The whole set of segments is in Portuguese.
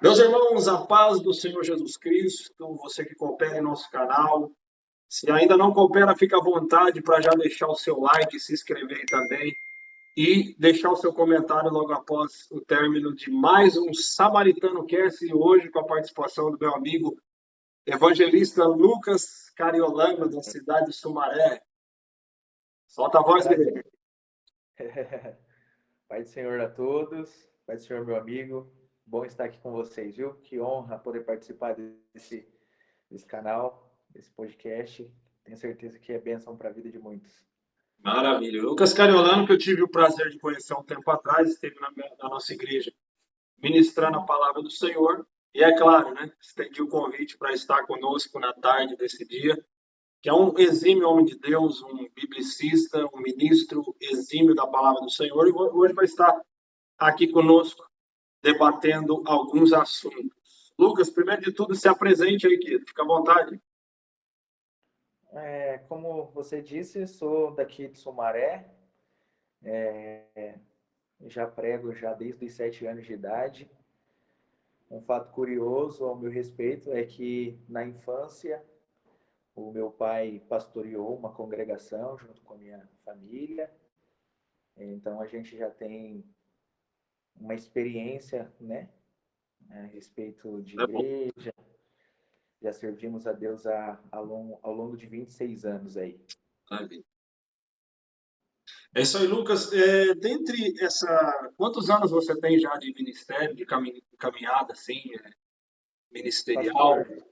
Meus irmãos, a paz do Senhor Jesus Cristo, você que coopera em nosso canal. Se ainda não coopera, fica à vontade para já deixar o seu like, se inscrever aí também e deixar o seu comentário logo após o término de mais um Samaritano Cast, e hoje com a participação do meu amigo evangelista Lucas Cariolano, da cidade de Sumaré. Solta a voz, Prazer. guerreiro. Pai do Senhor a todos, Pai do Senhor, meu amigo. Bom estar aqui com vocês, viu? Que honra poder participar desse canal, desse podcast. Tenho certeza que é bênção para a vida de muitos. Maravilha. Lucas Cariolano, que eu tive o prazer de conhecer há um tempo atrás, esteve na nossa igreja ministrando a palavra do Senhor. E é claro, né, estendi o convite para estar conosco na tarde desse dia, que é um exímio homem de Deus, um biblicista, um ministro exímio da palavra do Senhor, e hoje vai estar aqui conosco debatendo alguns assuntos. Lucas, primeiro de tudo, se apresente aí, querido. Fica à vontade. Como você disse, sou daqui de Sumaré, já prego já desde os 7 anos de idade. Um fato curioso ao meu respeito é que na infância o meu pai pastoreou uma congregação junto com a minha família. Então a gente já tem uma experiência, né, a respeito de É bom. igreja. Já servimos a Deus ao longo de 26 anos aí. Maravilha. É isso aí, Lucas. Dentre essa. Quantos anos você tem já de ministério, de caminhada, assim, ministerial? Pastor,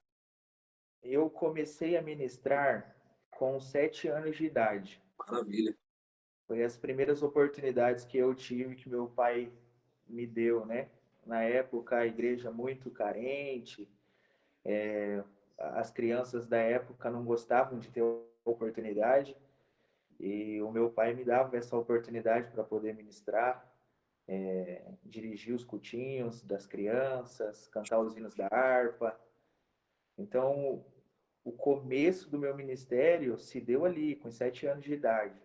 eu comecei a ministrar com 7 anos de idade. Maravilha. Foi as primeiras oportunidades que eu tive, que meu pai me deu, né? Na época, a igreja muito carente, as crianças da época não gostavam de ter oportunidade, e o meu pai me dava essa oportunidade para poder ministrar, dirigir os cultinhos das crianças, cantar os hinos da harpa. Então, o começo do meu ministério se deu ali, com 7 anos de idade.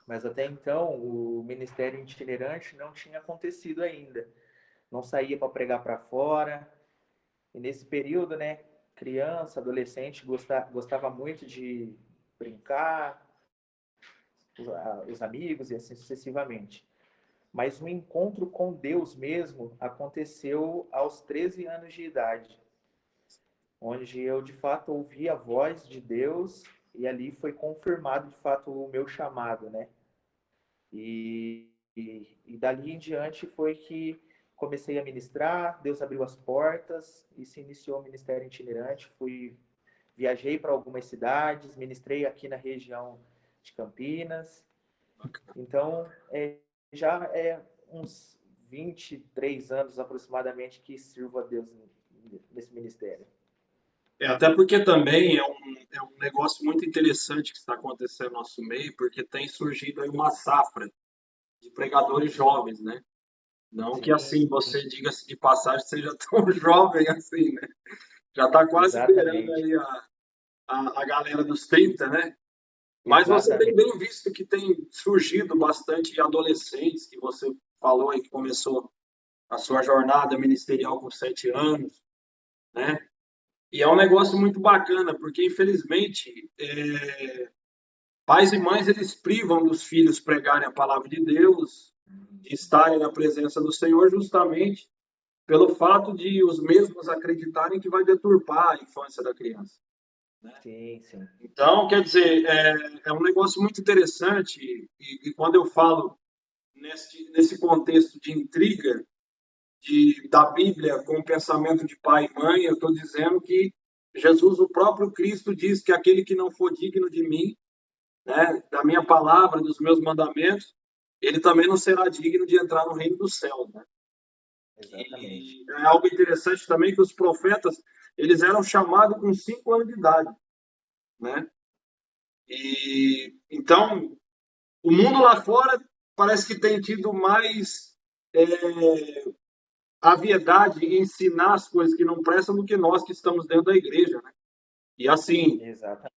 Mas até então, o ministério itinerante não tinha acontecido ainda. Não saía para pregar para fora. E nesse período, né, criança, adolescente, gostava muito de brincar, os amigos e assim sucessivamente. Mas o encontro com Deus mesmo aconteceu aos 13 anos de idade, onde eu de fato ouvi a voz de Deus e ali foi confirmado de fato o meu chamado, né? E dali em diante foi que comecei a ministrar, Deus abriu as portas e se iniciou o ministério itinerante. Viajei para algumas cidades, ministrei aqui na região de Campinas. Então, já é uns 23 anos aproximadamente que sirvo a Deus nesse ministério. Até porque também é um negócio muito interessante que está acontecendo no nosso meio, porque tem surgido aí uma safra de pregadores jovens, né? Não que Sim, assim você, diga-se de passagem, seja tão jovem assim, né? Já está quase beirando exatamente, aí a galera dos 30, né? Mas você tem exatamente. bem visto que tem surgido bastante adolescentes, que você falou aí que começou a sua jornada ministerial com 7 anos, né? E é um negócio muito bacana, porque infelizmente pais e mães eles privam dos filhos pregarem a palavra de Deus, de estarem na presença do Senhor, justamente pelo fato de os mesmos acreditarem que vai deturpar a infância da criança. Sim, sim. Então, quer dizer, é um negócio muito interessante, e quando eu falo nesse contexto de intriga da Bíblia com o pensamento de pai e mãe, eu estou dizendo que Jesus, o próprio Cristo, diz que aquele que não for digno de mim, né, da minha palavra, dos meus mandamentos, ele também não será digno de entrar no reino dos céus. Né? Exatamente. E é algo interessante também que os profetas eles eram chamados com 5 anos de idade, né? E então o mundo lá fora parece que tem tido mais aviedade em ensinar as coisas que não prestam do que nós que estamos dentro da igreja, né? E assim, Exatamente.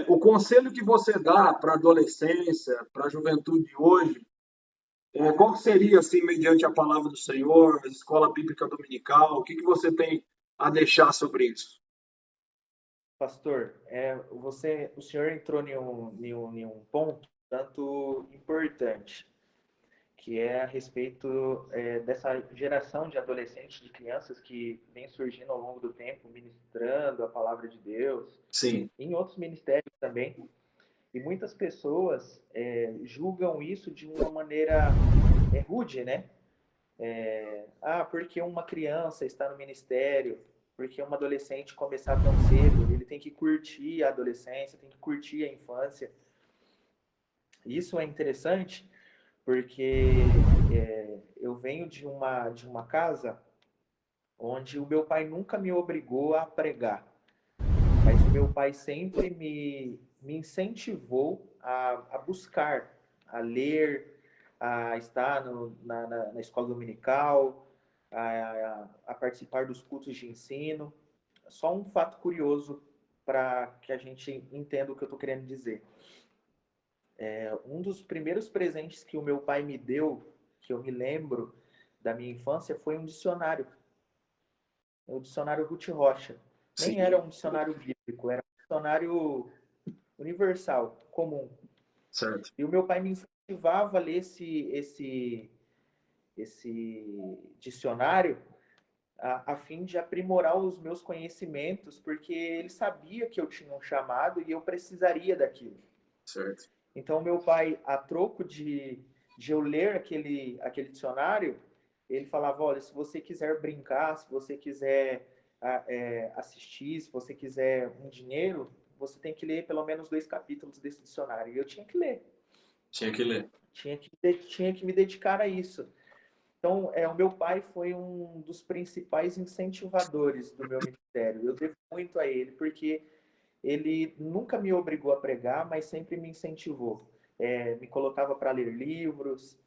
o conselho que você dá para a adolescência, para a juventude de hoje, Qual que seria, assim, mediante a palavra do Senhor, a escola bíblica dominical, o que que você tem a deixar sobre isso? Pastor, o senhor entrou em um ponto tanto importante, que é a respeito dessa geração de adolescentes, de crianças que vem surgindo ao longo do tempo, ministrando a palavra de Deus, Sim, em outros ministérios também. E muitas pessoas julgam isso de uma maneira rude, né? Porque uma criança está no ministério, porque um adolescente começar tão cedo, ele tem que curtir a adolescência, tem que curtir a infância. Isso é interessante porque eu venho de uma casa onde o meu pai nunca me obrigou a pregar, mas o meu pai sempre me incentivou a buscar, a ler, a estar na escola dominical, a participar dos cultos de ensino. Só um fato curioso para que a gente entenda o que eu estou querendo dizer. Um dos primeiros presentes que o meu pai me deu, que eu me lembro da minha infância, foi um dicionário. O dicionário Ruth Rocha. Nem era sim, um dicionário bíblico, era um dicionário universal, comum. certo. E o meu pai me incentivava a ler esse dicionário a fim de aprimorar os meus conhecimentos, porque ele sabia que eu tinha um chamado e eu precisaria daquilo. Certo. Então, meu pai, a troco de eu ler aquele dicionário, ele falava: olha, se você quiser brincar, se você quiser assistir, se você quiser um dinheiro, você tem que ler pelo menos 2 capítulos desse dicionário. E eu tinha que ler, Tinha que ler. tinha que me dedicar a isso. Então, o meu pai foi um dos principais incentivadores do meu ministério. Eu devo muito a ele, porque ele nunca me obrigou a pregar, mas sempre me incentivou. Me colocava para ler livros.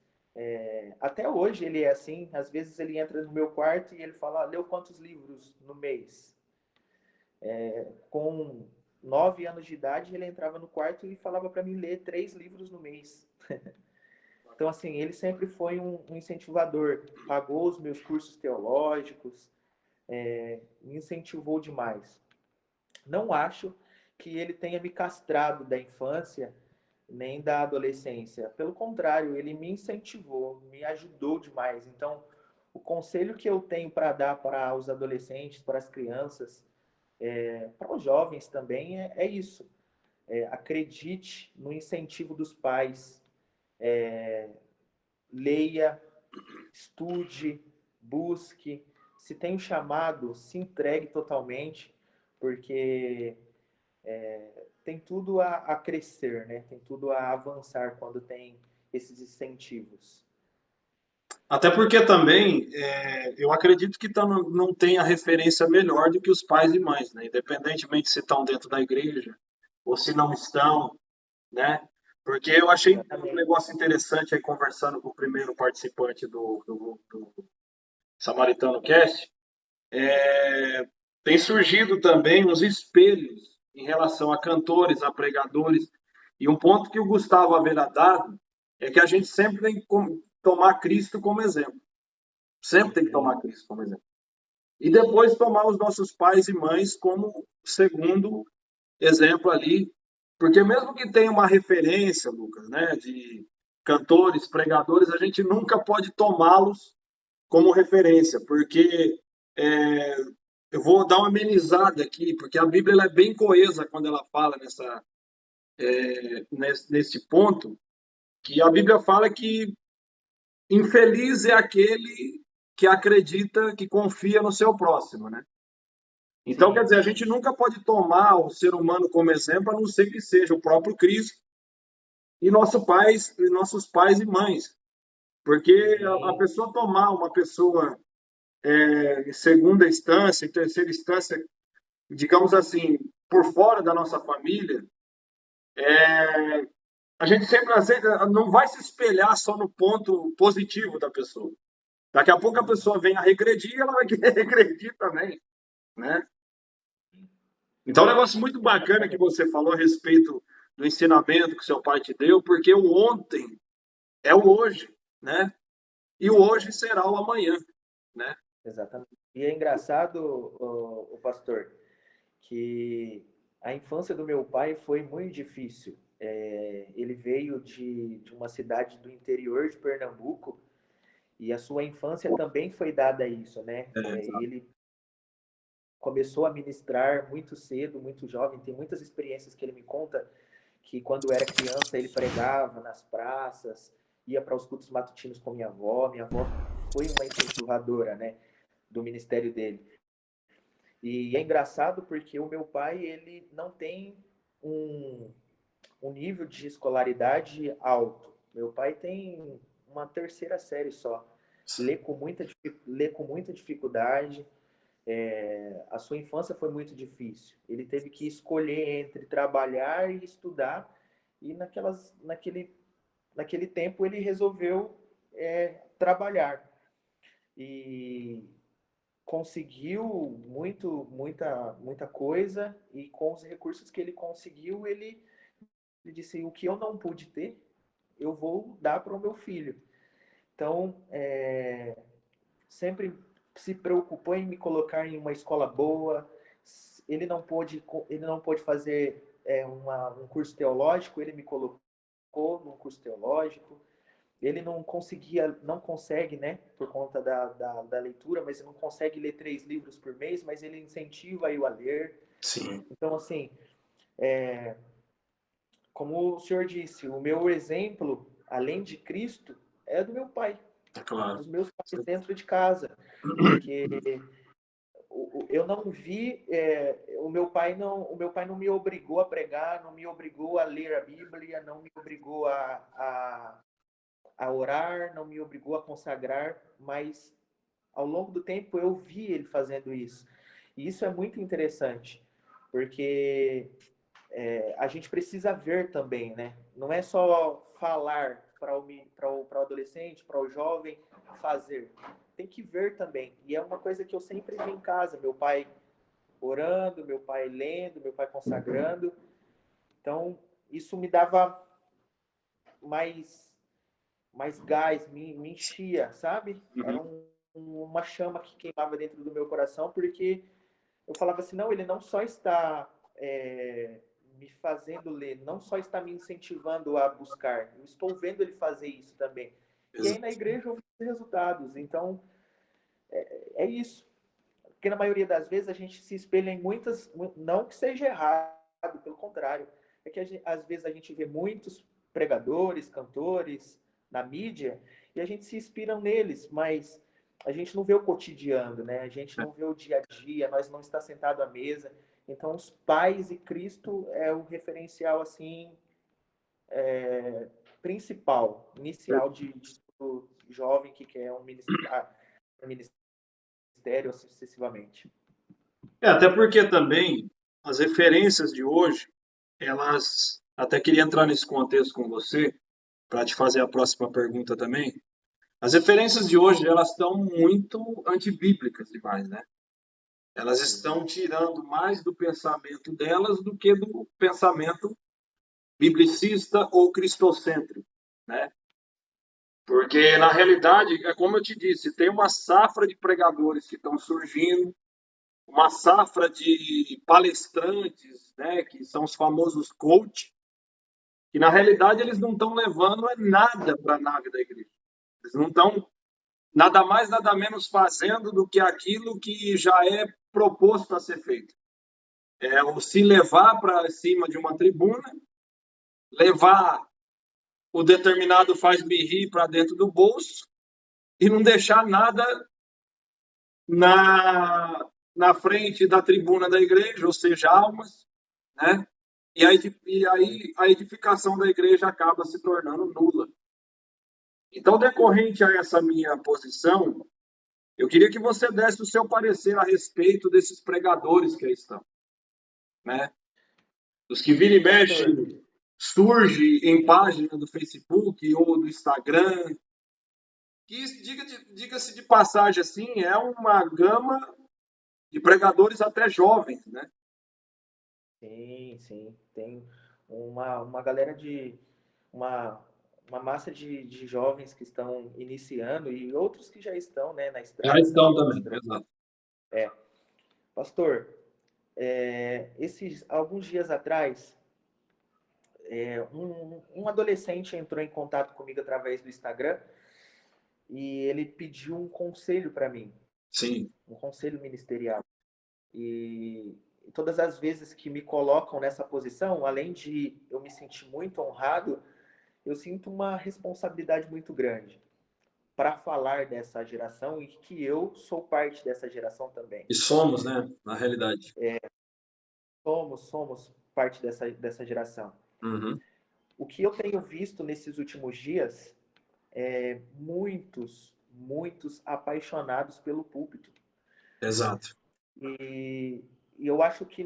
Até hoje ele é assim. Às vezes ele entra no meu quarto e ele fala: leu quantos livros no mês? Com 9 anos de idade, ele entrava no quarto e falava para mim ler 3 livros no mês. Então, assim, ele sempre foi um incentivador. Pagou os meus cursos teológicos, me incentivou demais. Não acho que ele tenha me castrado da infância nem da adolescência. Pelo contrário, ele me incentivou, me ajudou demais. Então, o conselho que eu tenho para dar para os adolescentes, para as crianças, para os jovens também é isso. Acredite no incentivo dos pais. Leia, estude, busque. Se tem um chamado, se entregue totalmente, porque tem tudo a crescer, né? Tem tudo a avançar quando tem esses incentivos. Até porque também eu acredito que não tem a referência melhor do que os pais e mães, né? Independentemente se estão dentro da igreja ou se não estão, né? Porque eu achei um Exatamente. negócio interessante aí conversando com o primeiro participante do Samaritano Cast. Tem surgido também uns espelhos em relação a cantores, a pregadores. E um ponto que o Gustavo haverá dado é que a gente sempre tem que tomar Cristo como exemplo. Sempre tem que Sim, tomar Cristo como exemplo. E depois tomar os nossos pais e mães como segundo exemplo ali. Porque mesmo que tenha uma referência, Lucas, né, de cantores, pregadores, a gente nunca pode tomá-los como referência, porque é, eu vou dar uma amenizada aqui, porque a Bíblia ela é bem coesa quando ela fala nesse ponto, que a Bíblia fala que infeliz é aquele que acredita, que confia no seu próximo, né? Então, quer sim, dizer, a gente nunca pode tomar o ser humano como exemplo, a não ser que seja o próprio Cristo e nossos pais e mães. Porque a sim, pessoa tomar uma pessoa em segunda instância, em terceira instância, digamos assim, por fora da nossa família, a gente sempre não vai se espelhar só no ponto positivo da pessoa. Daqui a pouco a pessoa vem a regredir e ela vai querer regredir também, né? Então, é um negócio muito bacana que exatamente. você falou a respeito do ensinamento que seu pai te deu, porque o ontem é o hoje. né? E o hoje será o amanhã, né? Exatamente. E é engraçado, o pastor, que a infância do meu pai foi muito difícil. Ele veio de uma cidade do interior de Pernambuco e a sua infância também foi dada a isso, né? Exato. Ele começou a ministrar muito cedo, muito jovem. Tem muitas experiências que ele me conta que quando era criança ele pregava nas praças, ia para os cultos matutinos com minha avó. Minha avó foi uma incentivadora, né, do ministério dele. E é engraçado porque o meu pai, ele não tem um, um nível de escolaridade alto. Meu pai tem uma terceira série só. Lê com muita dificuldade. A sua infância foi muito difícil. Ele teve que escolher entre trabalhar e estudar. E naquele tempo ele resolveu trabalhar. E conseguiu muita coisa, e com os recursos que ele conseguiu, ele disse: o que eu não pude ter, eu vou dar para o meu filho. Então, sempre se preocupou em me colocar em uma escola boa. Ele não pôde fazer um curso teológico, ele me colocou num curso teológico. Ele não consegue, né, por conta da leitura, mas ele não consegue ler 3 livros por mês, mas ele incentiva eu a ler. Sim, Então, assim, como o senhor disse, o meu exemplo, além de Cristo, é do meu pai, é claro. dos meus pais dentro de casa, porque eu não vi, o meu pai não me obrigou a pregar, não me obrigou a ler a Bíblia, não me obrigou a orar, não me obrigou a consagrar, mas ao longo do tempo eu vi ele fazendo isso. E isso é muito interessante, porque a gente precisa ver também, né? Não é só falar para o adolescente, para o jovem fazer. Tem que ver também. E é uma coisa que eu sempre vi em casa. Meu pai orando, meu pai lendo, meu pai consagrando. Então, isso me dava mais, mais gás, me enchia, sabe? Era Uhum. uma chama que queimava dentro do meu coração, porque eu falava assim, não, ele não só está me fazendo ler, não só está me incentivando a buscar, eu estou vendo ele fazer isso também. E aí na Exato. igreja eu vi os resultados. Então, é isso. Porque na maioria das vezes a gente se espelha em muitas, não que seja errado, pelo contrário, é que às vezes a gente vê muitos pregadores, cantores na mídia e a gente se inspira neles, mas a gente não vê o cotidiano, né? A gente não vê o dia a dia, nós não está sentado à mesa. Então, os pais e Cristo é o referencial assim principal, inicial de todo jovem que quer um ministério sucessivamente. Até porque também as referências de hoje, elas. Até queria entrar nesse contexto com você, para te fazer a próxima pergunta também. As referências de hoje, elas estão muito antibíblicas demais, né? Elas Sim. estão tirando mais do pensamento delas do que do pensamento biblicista ou cristocêntrico, né? Porque, na realidade, é como eu te disse, tem uma safra de pregadores que estão surgindo, uma safra de palestrantes, né, que são os famosos coach, que na realidade eles não estão levando nada para a nave da igreja. Eles não estão nada mais, nada menos fazendo do que aquilo que já é proposto a ser feito. É o se levar para cima de uma tribuna, levar o determinado faz-me-rir para dentro do bolso e não deixar nada na frente da tribuna da igreja, ou seja, almas, né? E aí a edificação da igreja acaba se tornando nula. Então, decorrente a essa minha posição, eu queria que você desse o seu parecer a respeito desses pregadores que aí estão, né? Os que vira e mexe Pastor, surge em página do Facebook ou do Instagram, que diga-se de passagem assim, é uma gama de pregadores até jovens, né? sim, sim. Tem uma galera uma, uma massa de jovens que estão iniciando e outros que já estão, né, na Já estrada estão também também, ministrando. exato. Pastor, alguns dias atrás, um adolescente entrou em contato comigo através do Instagram e ele pediu um conselho para mim, Sim, um conselho ministerial. E todas as vezes que me colocam nessa posição, além de eu me sentir muito honrado, eu sinto uma responsabilidade muito grande para falar dessa geração e que eu sou parte dessa geração também. e somos, né, na realidade. Somos parte dessa geração. Uhum. O que eu tenho visto nesses últimos dias é muitos apaixonados pelo púlpito. Exato. E eu acho que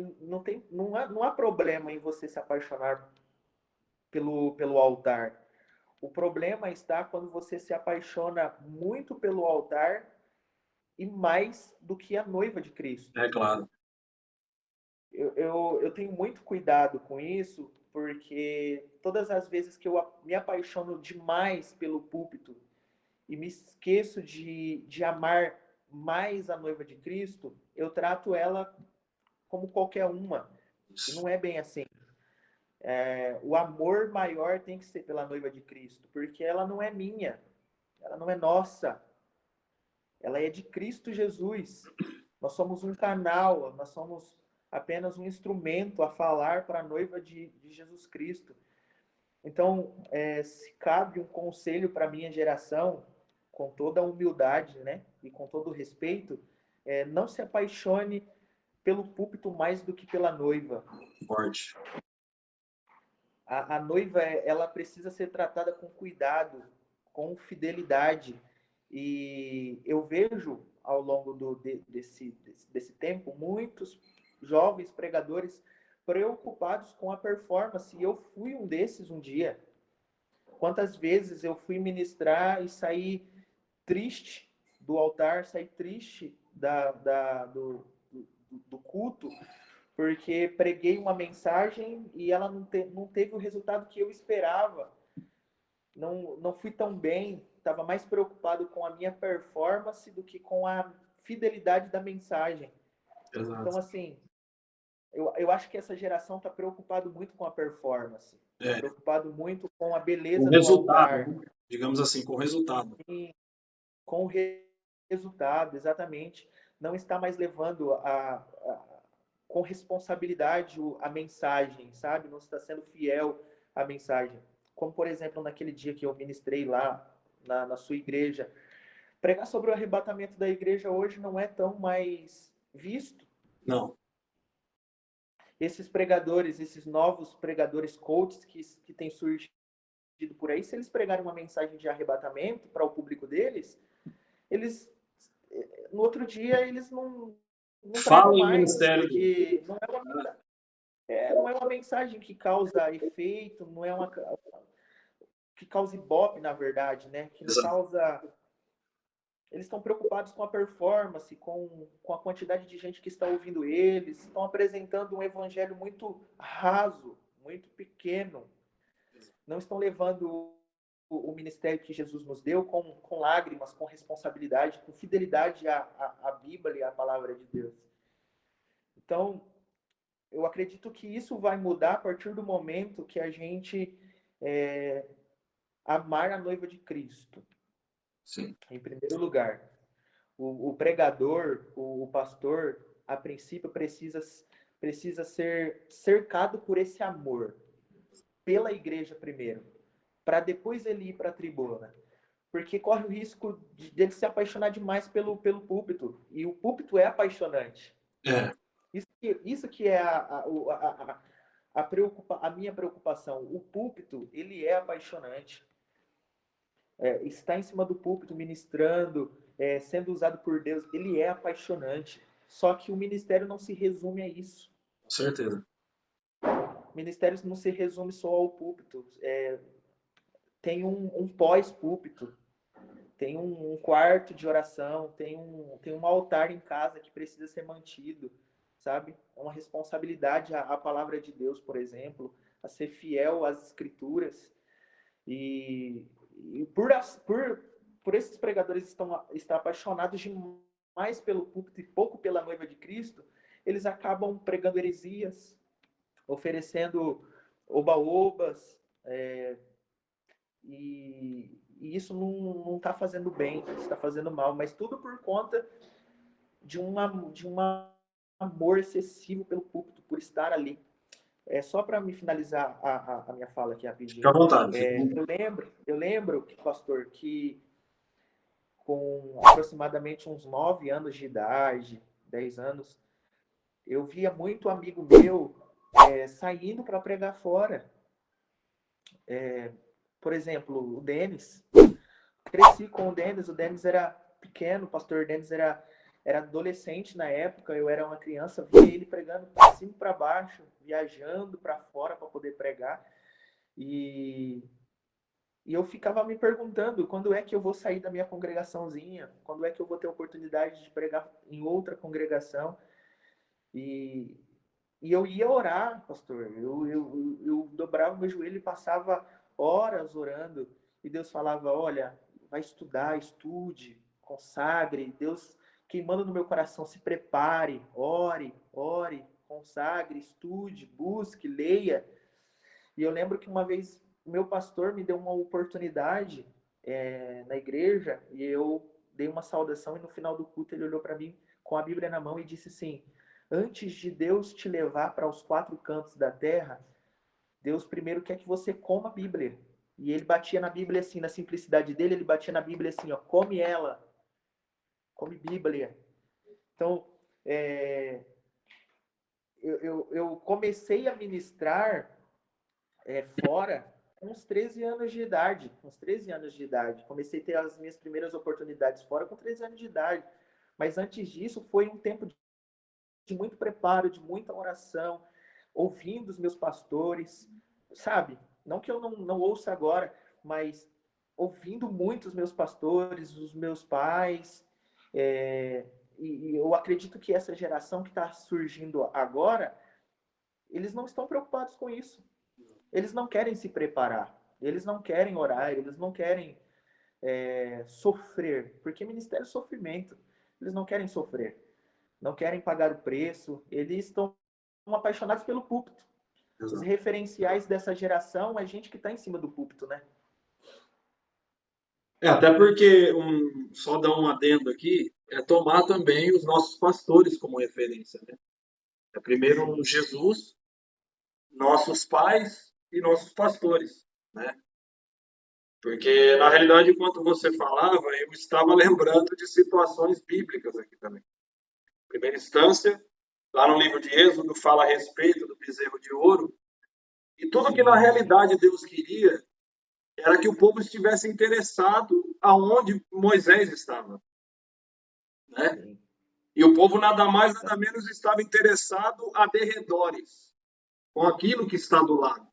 não há problema em você se apaixonar pelo altar. O problema está quando você se apaixona muito pelo altar e mais do que a noiva de Cristo. É claro. Eu tenho muito cuidado com isso, porque todas as vezes que eu me apaixono demais pelo púlpito e me esqueço de amar mais a noiva de Cristo, eu trato ela como qualquer uma. E não é bem assim. O amor maior tem que ser pela noiva de Cristo, porque ela não é minha, ela não é nossa, ela é de Cristo Jesus. Nós somos um canal, nós somos apenas um instrumento a falar para a noiva de Jesus Cristo. Então, se cabe um conselho para a minha geração, com toda a humildade, né, e com todo o respeito, não se apaixone pelo púlpito mais do que pela noiva. Forte. A noiva, ela precisa ser tratada com cuidado, com fidelidade. E eu vejo, ao longo desse tempo, muitos jovens pregadores preocupados com a performance. E eu fui um desses um dia. Quantas vezes eu fui ministrar e saí triste do altar, saí triste do culto, porque preguei uma mensagem e ela não teve o resultado que eu esperava. Não fui tão bem, estava mais preocupado com a minha performance do que com a fidelidade da mensagem. Então, Exato. assim, eu acho que essa geração está preocupado muito com a performance, está É, preocupado muito com a o beleza do resultado, altar, né? Digamos assim, com o resultado. e com o resultado, exatamente. Não está mais levando com responsabilidade a mensagem, sabe? Não está sendo fiel à mensagem. Como, por exemplo, naquele dia que eu ministrei lá na sua igreja. Pregar sobre o arrebatamento da igreja hoje não é tão mais visto. Não. Esses pregadores, esses novos pregadores coaches que têm surgido por aí, se eles pregarem uma mensagem de arrebatamento para o público deles, eles, no outro dia, eles não Fala pregam em mais, ministério dele. porque não é uma mensagem que causa efeito, não é uma que causa ibope, na verdade, né? Que não Exato. causa. Eles estão preocupados com a performance, com a quantidade de gente que está ouvindo eles, estão apresentando um evangelho muito raso, muito pequeno. Não estão levando o ministério que Jesus nos deu com lágrimas, com responsabilidade, com fidelidade à Bíblia e à palavra de Deus. Então, eu acredito que isso vai mudar a partir do momento que a gente amar a noiva de Cristo. Sim. Em primeiro lugar. O pregador, o pastor, a princípio precisa ser cercado por esse amor, pela igreja primeiro, para depois ele ir para a tribuna. Porque corre o risco de ele se apaixonar demais pelo púlpito. E o púlpito é apaixonante. É, Isso que é a minha preocupação. O púlpito, ele é apaixonante. Estar em cima do púlpito ministrando, sendo usado por Deus, ele é apaixonante. Só que o ministério não se resume a isso. com certeza. O ministério não se resume só ao púlpito. Tem um pós-púlpito, tem um quarto de oração, tem um altar em casa que precisa ser mantido, sabe? É uma responsabilidade à palavra de Deus, por exemplo, a ser fiel às escrituras. E por esses pregadores estar apaixonados demais pelo púlpito e pouco pela noiva de Cristo, eles acabam pregando heresias, oferecendo oba-obas, e isso não está fazendo bem, está fazendo mal, mas tudo por conta de um amor excessivo pelo púlpito, por estar ali. Só para me finalizar a minha fala aqui rapidinho. Fica à vontade. Eu lembro, pastor, que com aproximadamente uns 9 anos de idade, 10 anos, eu via muito amigo meu saindo para pregar fora. Por exemplo, o Denis. Cresci com o Denis era pequeno, o pastor Denis era adolescente na época, eu era uma criança, via ele pregando para cima e para baixo, viajando para fora para poder pregar. E eu ficava me perguntando, quando é que eu vou sair da minha congregaçãozinha? Quando é que eu vou ter a oportunidade de pregar em outra congregação? E eu ia orar, pastor. Eu dobrava o meu joelho e passava horas orando. E Deus falava, olha, vai estudar, estude, consagre. Deus queimando no meu coração, se prepare, ore, consagre, estude, busque, leia. E eu lembro que uma vez o meu pastor me deu uma oportunidade na igreja e eu dei uma saudação e no final do culto ele olhou para mim com a Bíblia na mão e disse assim, antes de Deus te levar para os 4 cantos da terra, Deus primeiro quer que você coma a Bíblia. E ele batia na Bíblia assim, na simplicidade dele, ele batia na Bíblia assim, ó, come ela, come Bíblia. Então, eu comecei a ministrar fora com uns 13 anos de idade. Comecei a ter as minhas primeiras oportunidades fora com 13 anos de idade. Mas antes disso, foi um tempo de muito preparo, de muita oração, ouvindo os meus pastores, sabe? Não que eu não ouça agora, mas ouvindo muito os meus pastores, os meus pais. E eu acredito que essa geração que está surgindo agora, eles não estão preocupados com isso. Eles não querem se preparar, eles não querem orar, eles não querem sofrer, porque ministério é sofrimento. Eles não querem sofrer, não querem pagar o preço, eles estão apaixonados pelo púlpito. Exato. Os referenciais dessa geração é gente que está em cima do púlpito, né? Até porque, só dar um adendo aqui, tomar também os nossos pastores como referência, né? Primeiro Sim. Jesus, nossos pais e nossos pastores, né? Porque, na realidade, enquanto você falava, eu estava lembrando de situações bíblicas aqui também. Em primeira instância, lá no livro de Êxodo, fala a respeito do bezerro de ouro. E tudo que, na realidade, Deus queria era que o povo estivesse interessado aonde Moisés estava. Né? E o povo, nada mais, nada menos, estava interessado a derredores, com aquilo que está do lado.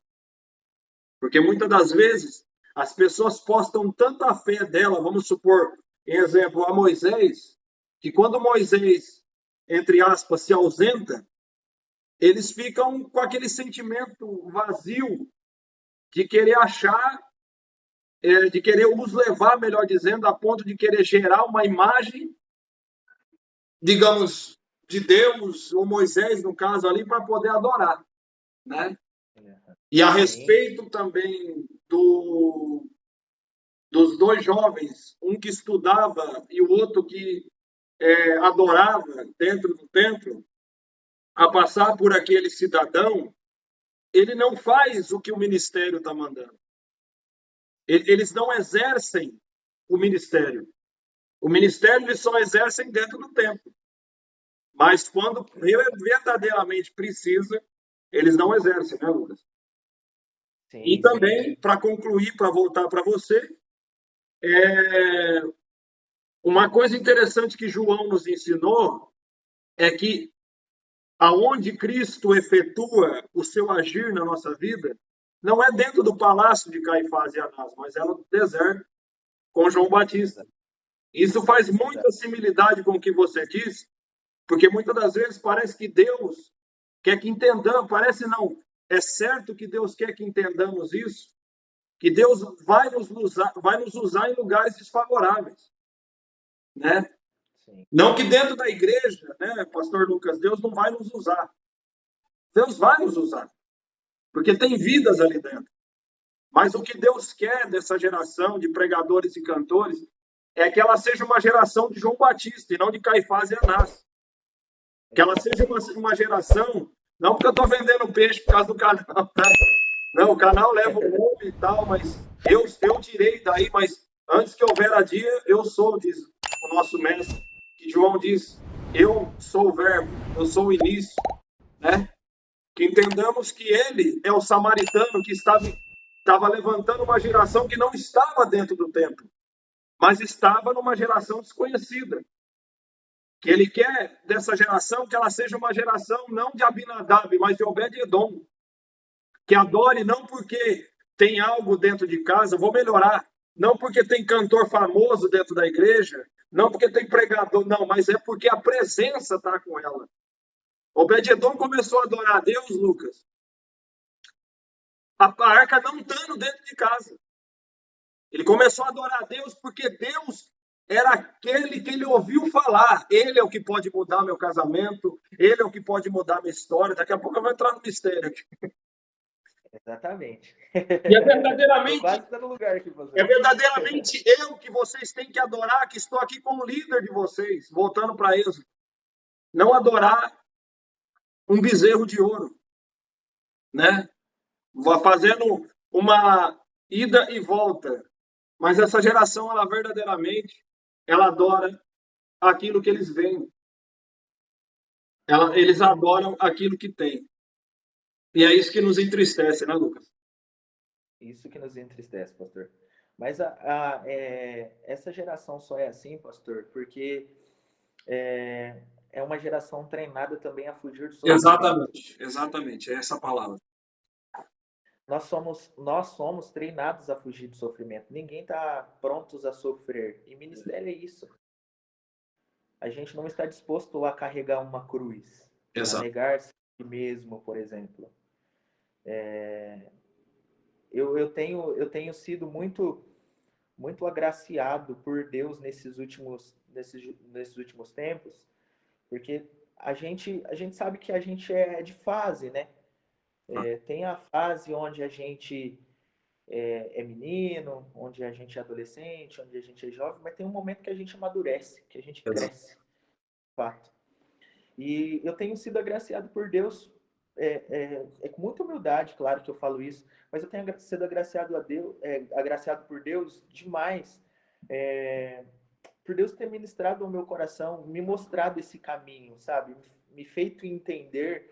Porque, muitas das vezes, as pessoas postam tanta fé dela, vamos supor, em exemplo, a Moisés, que quando Moisés, entre aspas, se ausenta, eles ficam com aquele sentimento vazio de querer achar, de querer os levar, melhor dizendo, a ponto de querer gerar uma imagem, digamos, de Deus, ou Moisés, no caso ali, para poder adorar, né? E a respeito também dos 2 jovens, um que estudava e o outro que adorava dentro do templo, a passar por aquele cidadão, ele não faz o que o ministério está mandando. Eles não exercem o ministério. O ministério eles só exercem dentro do templo. Mas quando verdadeiramente precisa, eles não exercem, né, Lucas? Sim, e também, para concluir, para voltar para você, uma coisa interessante que João nos ensinou é que aonde Cristo efetua o seu agir na nossa vida, não é dentro do palácio de Caifás e Anás, mas é no deserto com João Batista. Isso faz muita similaridade com o que você disse, porque muitas das vezes parece que Deus quer que entendamos, parece não, é certo que Deus quer que entendamos isso, que Deus vai nos usar em lugares desfavoráveis, né? Sim. Não que dentro da igreja, né, Pastor Lucas, Deus não vai nos usar. Deus vai nos usar, porque tem vidas ali dentro. Mas o que Deus quer dessa geração de pregadores e cantores é que ela seja uma geração de João Batista e não de Caifás e Anás. Que ela seja uma geração, não porque eu estou vendendo peixe por causa do canal, tá? Não, o canal leva o nome e tal, mas eu tirei daí, mas antes que houvera dia, eu sou, diz o nosso mestre, que João diz, eu sou o verbo, eu sou o início, né? Que entendamos que ele é o samaritano que estava levantando uma geração que não estava dentro do templo, mas estava numa geração desconhecida. Que ele quer dessa geração que ela seja uma geração não de Abinadab, mas de Obed-Edom. Que adore não porque tem algo dentro de casa, vou melhorar. Não porque tem cantor famoso dentro da igreja, não porque tem pregador, não, mas é porque a presença está com ela. Obed-Edom começou a adorar a Deus, Lucas. A arca não estando dentro de casa. Ele começou a adorar a Deus porque Deus era aquele que ele ouviu falar. Ele é o que pode mudar meu casamento, ele é o que pode mudar minha história. Daqui a pouco eu vou entrar no mistério aqui. Exatamente. E Tô quase no lugar aqui, é pastor. verdadeiramente eu que vocês têm que adorar, que estou aqui como líder de vocês, voltando para Êxodo. Não adorar um bezerro de ouro, né? Fazendo uma ida e volta. Mas essa geração, ela verdadeiramente, ela adora aquilo que eles veem. Eles adoram aquilo que tem. E é isso que nos entristece, né, Lucas? Isso que nos entristece, pastor. Mas essa geração só é assim, pastor, porque é uma geração treinada também a fugir do sofrimento. Exatamente, é essa a palavra. Nós somos treinados a fugir do sofrimento. Ninguém está pronto a sofrer. E ministério é isso. A gente não está disposto a carregar uma cruz, a negar-se a si mesmo, por exemplo. Eu tenho sido muito agraciado por Deus nesses últimos tempos, porque a gente sabe que a gente é de fase, né? Tem a fase onde a gente é menino, onde a gente é adolescente, onde a gente é jovem, mas tem um momento que a gente amadurece, que a gente cresce, de fato. E eu tenho sido agraciado por Deus, com muita humildade, claro que eu falo isso, mas eu tenho sido agraciado por Deus demais, por Deus ter ministrado ao meu coração, me mostrado esse caminho, sabe? Me feito entender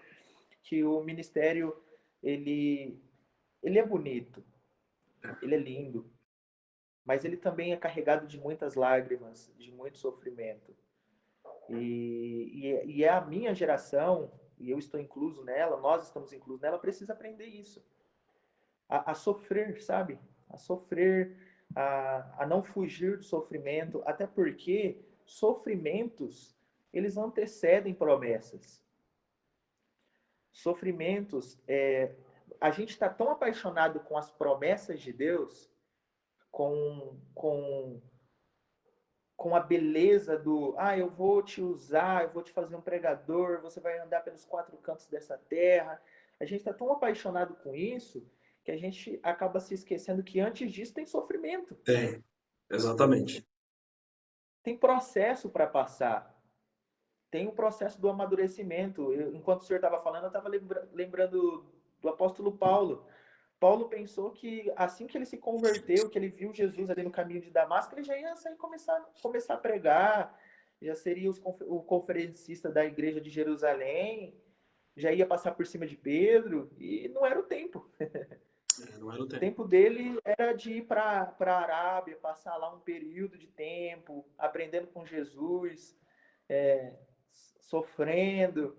que o ministério, ele é bonito, ele é lindo, mas ele também é carregado de muitas lágrimas, de muito sofrimento. E é a minha geração, e eu estou incluso nela, nós estamos inclusos nela, precisa aprender isso. A sofrer, sabe? A sofrer, a não fugir do sofrimento, até porque sofrimentos, eles antecedem promessas. Sofrimentos, a gente está tão apaixonado com as promessas de Deus, com a beleza do, eu vou te usar, eu vou te fazer um pregador, você vai andar pelos 4 cantos dessa terra. A gente está tão apaixonado com isso que a gente acaba se esquecendo que antes disso tem sofrimento. Tem, exatamente. Tem processo para passar. Tem o processo do amadurecimento. Enquanto o senhor estava falando, eu estava lembrando do apóstolo Paulo. Paulo pensou que assim que ele se converteu, que ele viu Jesus ali no caminho de Damasco, ele já ia sair começar a pregar, já seria o conferencista da igreja de Jerusalém, já ia passar por cima de Pedro, e não era o tempo. Não era o tempo. O tempo dele era de ir para a Arábia, passar lá um período de tempo, aprendendo com Jesus, sofrendo.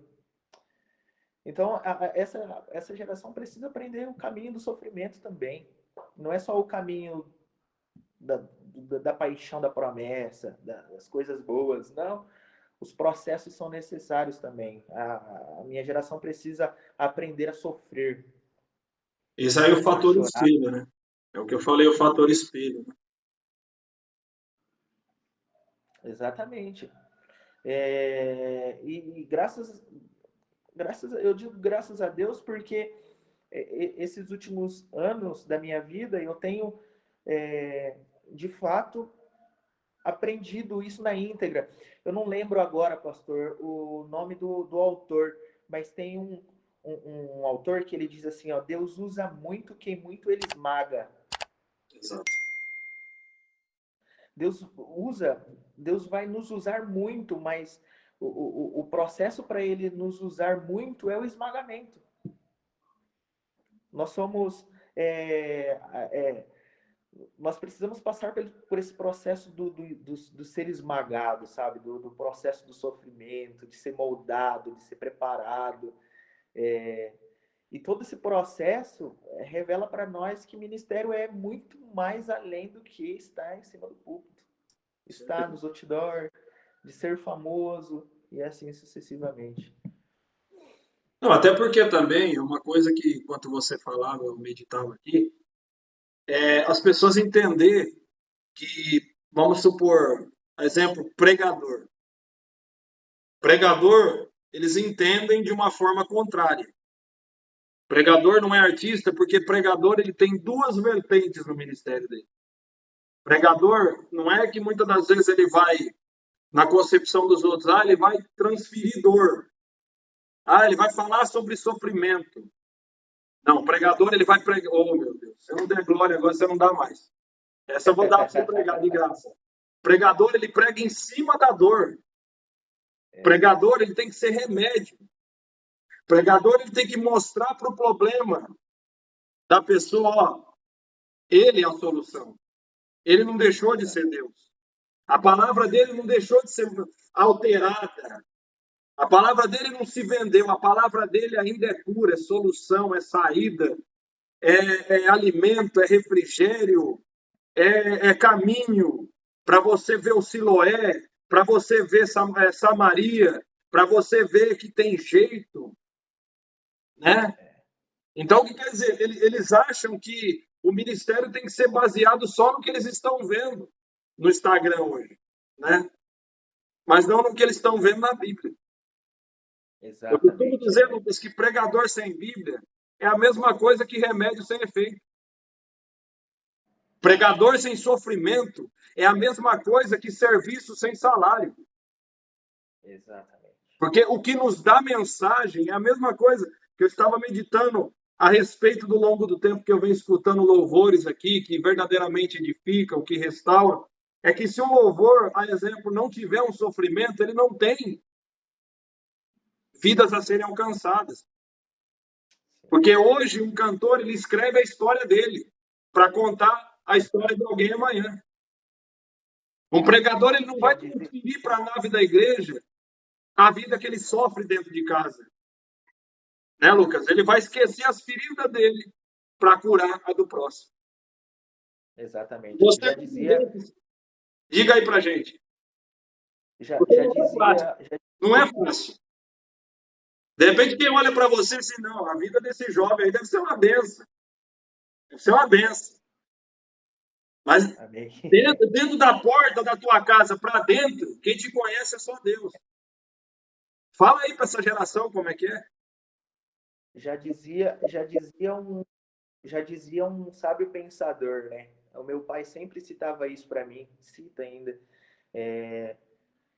Então, essa geração precisa aprender o caminho do sofrimento também. Não é só o caminho da paixão da promessa, das coisas boas. Não. Os processos são necessários também. A minha geração precisa aprender a sofrer. Esse aí é o fator espelho, né? É o que eu falei, o fator espelho, né? Exatamente. E eu digo graças a Deus porque esses últimos anos da minha vida eu tenho, é, de fato, aprendido isso na íntegra. Eu não lembro agora, pastor, o nome do autor, mas tem um autor que ele diz assim, ó, Deus usa muito quem muito ele esmaga. Exato. Deus usa, Deus vai nos usar muito, mas o processo para ele nos usar muito é o esmagamento. Nós somos, é, é, nós precisamos passar por esse processo do ser esmagado, sabe? Do processo do sofrimento, de ser moldado, de ser preparado. É, e todo esse processo revela para nós que ministério é muito mais além do que estar em cima do púlpito. Estar nos outdoor, de ser famoso e assim sucessivamente. Não, até porque também, é uma coisa que, enquanto você falava, eu meditava aqui, as pessoas entender que, vamos supor, exemplo, pregador. Pregador, eles entendem de uma forma contrária. Pregador não é artista porque pregador ele tem duas vertentes no ministério dele. Pregador não é que muitas das vezes ele vai na concepção dos outros, ele vai transferir dor. Ele vai falar sobre sofrimento. Não, pregador ele vai pregar. Oh, meu Deus, se eu não der glória agora você não dá mais. Essa eu vou dar para você pregar de graça. Pregador ele prega em cima da dor. Pregador ele tem que ser remédio. Pregador ele tem que mostrar para o problema da pessoa, ele é a solução. Ele não deixou de ser Deus. A palavra dele não deixou de ser alterada. A palavra dele não se vendeu. A palavra dele ainda é cura, é solução, é saída, é alimento, é refrigério, é caminho para você ver o Siloé, para você ver Samaria, para você ver que tem jeito, né? Então, o que quer dizer? Eles acham que o ministério tem que ser baseado só no que eles estão vendo no Instagram hoje, né? Mas não no que eles estão vendo na Bíblia. Eu costumo Exatamente. dizer, Lucas, que pregador sem Bíblia é a mesma coisa que remédio sem efeito. Pregador sem sofrimento é a mesma coisa que serviço sem salário. Exatamente. Porque o que nos dá mensagem é a mesma coisa que eu estava meditando a respeito do longo do tempo que eu venho escutando louvores aqui, que verdadeiramente edificam, que restauram, é que se o louvor, a exemplo, não tiver um sofrimento, ele não tem vidas a serem alcançadas. Porque hoje um cantor ele escreve a história dele para contar a história de alguém amanhã. Um pregador ele não vai transferir para a nave da igreja a vida que ele sofre dentro de casa. Né, Lucas? Ele vai esquecer as feridas dele para curar a do próximo. Exatamente. Você Já dizia, diga aí para gente. Porque já não é fácil. dizia, já, Não é fácil. De repente, quem olha para você diz assim, não, a vida desse jovem aí deve ser uma benção. Deve ser uma benção. Mas amém. dentro da porta da tua casa, para dentro, quem te conhece é só Deus. Fala aí para essa geração como é que é. Já dizia, já dizia um sábio pensador, né? O meu pai sempre citava isso para mim, cita ainda,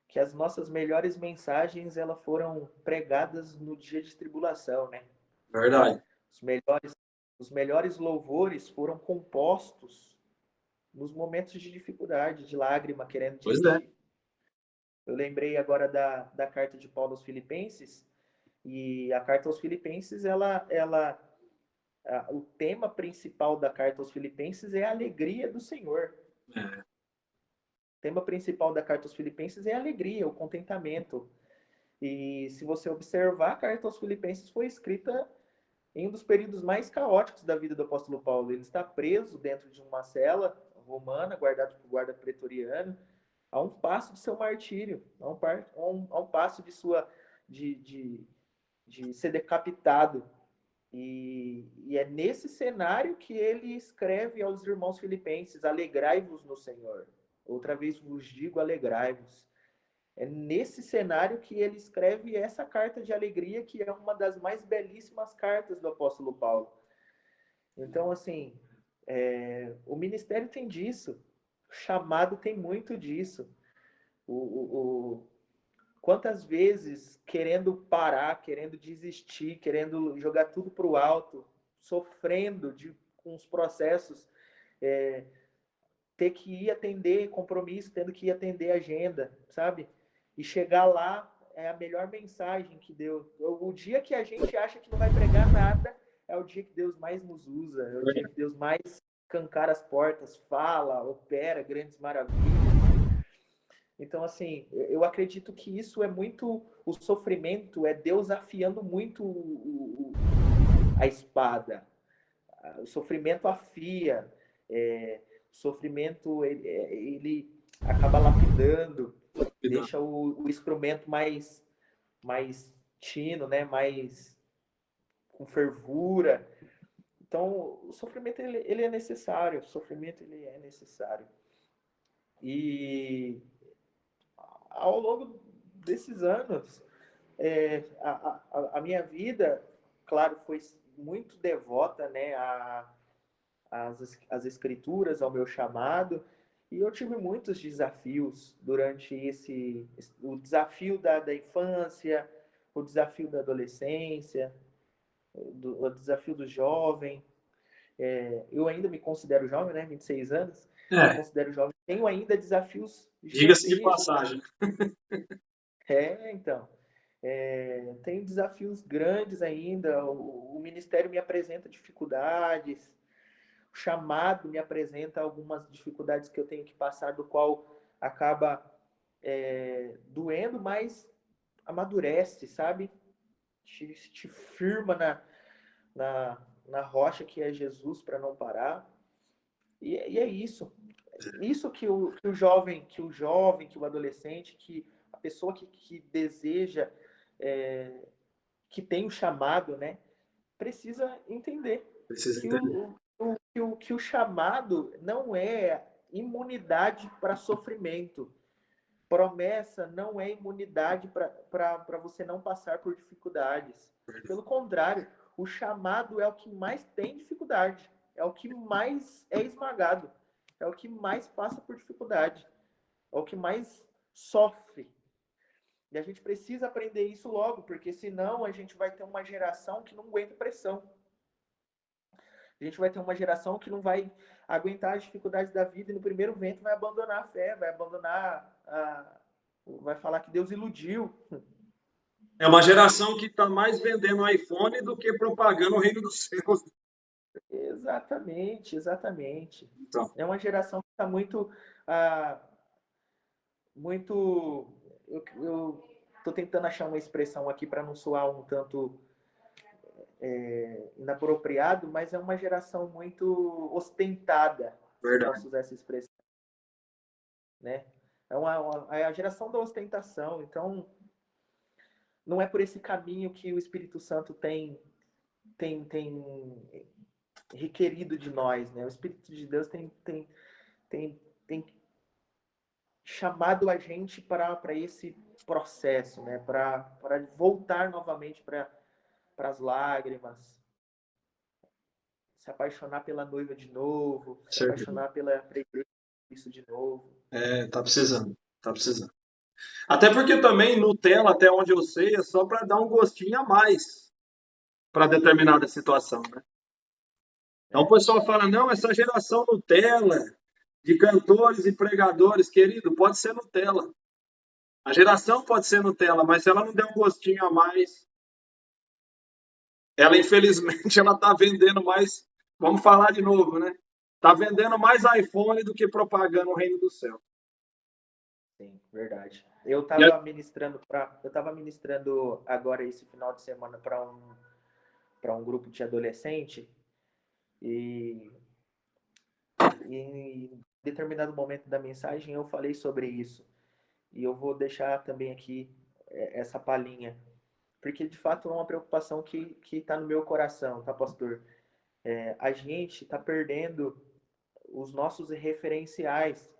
que as nossas melhores mensagens elas foram pregadas no dia de tribulação, né? Verdade. Os melhores, os melhores louvores foram compostos nos momentos de dificuldade, de lágrima, querendo Pois é. dirigir. Eu lembrei agora da carta de Paulo aos Filipenses, e a carta aos Filipenses, o tema principal da carta aos Filipenses é a alegria do Senhor. É. O tema principal da carta aos Filipenses é a alegria, o contentamento. E se você observar, a carta aos Filipenses foi escrita em um dos períodos mais caóticos da vida do apóstolo Paulo. Ele está preso dentro de uma cela romana, guardado por guarda pretoriano, a um passo de seu martírio, a um passo de ser decapitado. E é nesse cenário que ele escreve aos irmãos filipenses: alegrai-vos no Senhor. Outra vez vos digo, alegrai-vos. É nesse cenário que ele escreve essa carta de alegria, que é uma das mais belíssimas cartas do apóstolo Paulo. Então, assim, o ministério tem disso, o chamado tem muito disso. Quantas vezes querendo parar, querendo desistir, querendo jogar tudo para o alto, sofrendo com os processos, ter que ir atender compromisso, tendo que ir atender agenda, sabe? E chegar lá é a melhor mensagem que Deus... O dia que a gente acha que não vai pregar nada, é o dia que Deus mais nos usa, é o dia que Deus mais escancara as portas, fala, opera grandes maravilhas. Então, assim, eu acredito que isso é muito... O sofrimento é Deus afiando muito a espada. O sofrimento afia, o sofrimento ele acaba lapidando, deixa o instrumento mais tino, né? Mais com fervura. Então, o sofrimento ele é necessário, o sofrimento ele é necessário. E ao longo desses anos, a minha vida, claro, foi muito devota, né, às escrituras, ao meu chamado, e eu tive muitos desafios durante o desafio da infância, o desafio da adolescência, o desafio do jovem. Eu ainda me considero jovem, né, 26 anos, me considero jovem, tenho ainda desafios Diga-se de passagem. Então, tenho desafios grandes ainda, o ministério me apresenta dificuldades, o chamado me apresenta algumas dificuldades que eu tenho que passar, do qual acaba doendo, mas amadurece, sabe? Te firma na rocha que é Jesus para não parar. E é isso. Isso que o jovem, que o adolescente, que a pessoa que deseja, que tem o chamado, né, precisa entender. Que o chamado não é imunidade para sofrimento. Promessa não é imunidade para você não passar por dificuldades. Pelo contrário, o chamado é o que mais tem dificuldade, é o que mais é esmagado, é o que mais passa por dificuldade, é o que mais sofre. E a gente precisa aprender isso logo, porque senão a gente vai ter uma geração que não aguenta pressão. A gente vai ter uma geração que não vai aguentar as dificuldades da vida e no primeiro vento vai abandonar a fé, vai vai falar que Deus iludiu. É uma geração que está mais vendendo iPhone do que propagando o reino dos céus. Exatamente. Então. É uma geração que está muito... Eu estou tentando achar uma expressão aqui para não soar um tanto inapropriado, mas é uma geração muito ostentada. Verdade. Posso usar essa expressão, né? É a geração da ostentação. Então, não é por esse caminho que o Espírito Santo tem requerido de nós, né? O Espírito de Deus tem chamado a gente para esse processo, né? Para voltar novamente para as lágrimas, se apaixonar pela noiva de novo, se apaixonar pela igreja de novo. Tá precisando. Até porque também Nutella, até onde eu sei, é só para dar um gostinho a mais para determinada situação, né? Então o pessoal fala, não, essa geração Nutella, de cantores e pregadores, querido, pode ser Nutella. A geração pode ser Nutella, mas se ela não der um gostinho a mais, ela infelizmente ela está vendendo mais, vamos falar de novo, né? Está vendendo mais iPhone do que propagando o reino do céu. Sim, verdade. Eu estava ministrando agora esse final de semana para um grupo de adolescente e em determinado momento da mensagem eu falei sobre isso. E eu vou deixar também aqui essa palhinha. porque de fato é uma preocupação que está no meu coração, tá, pastor? A gente está perdendo os nossos referenciais.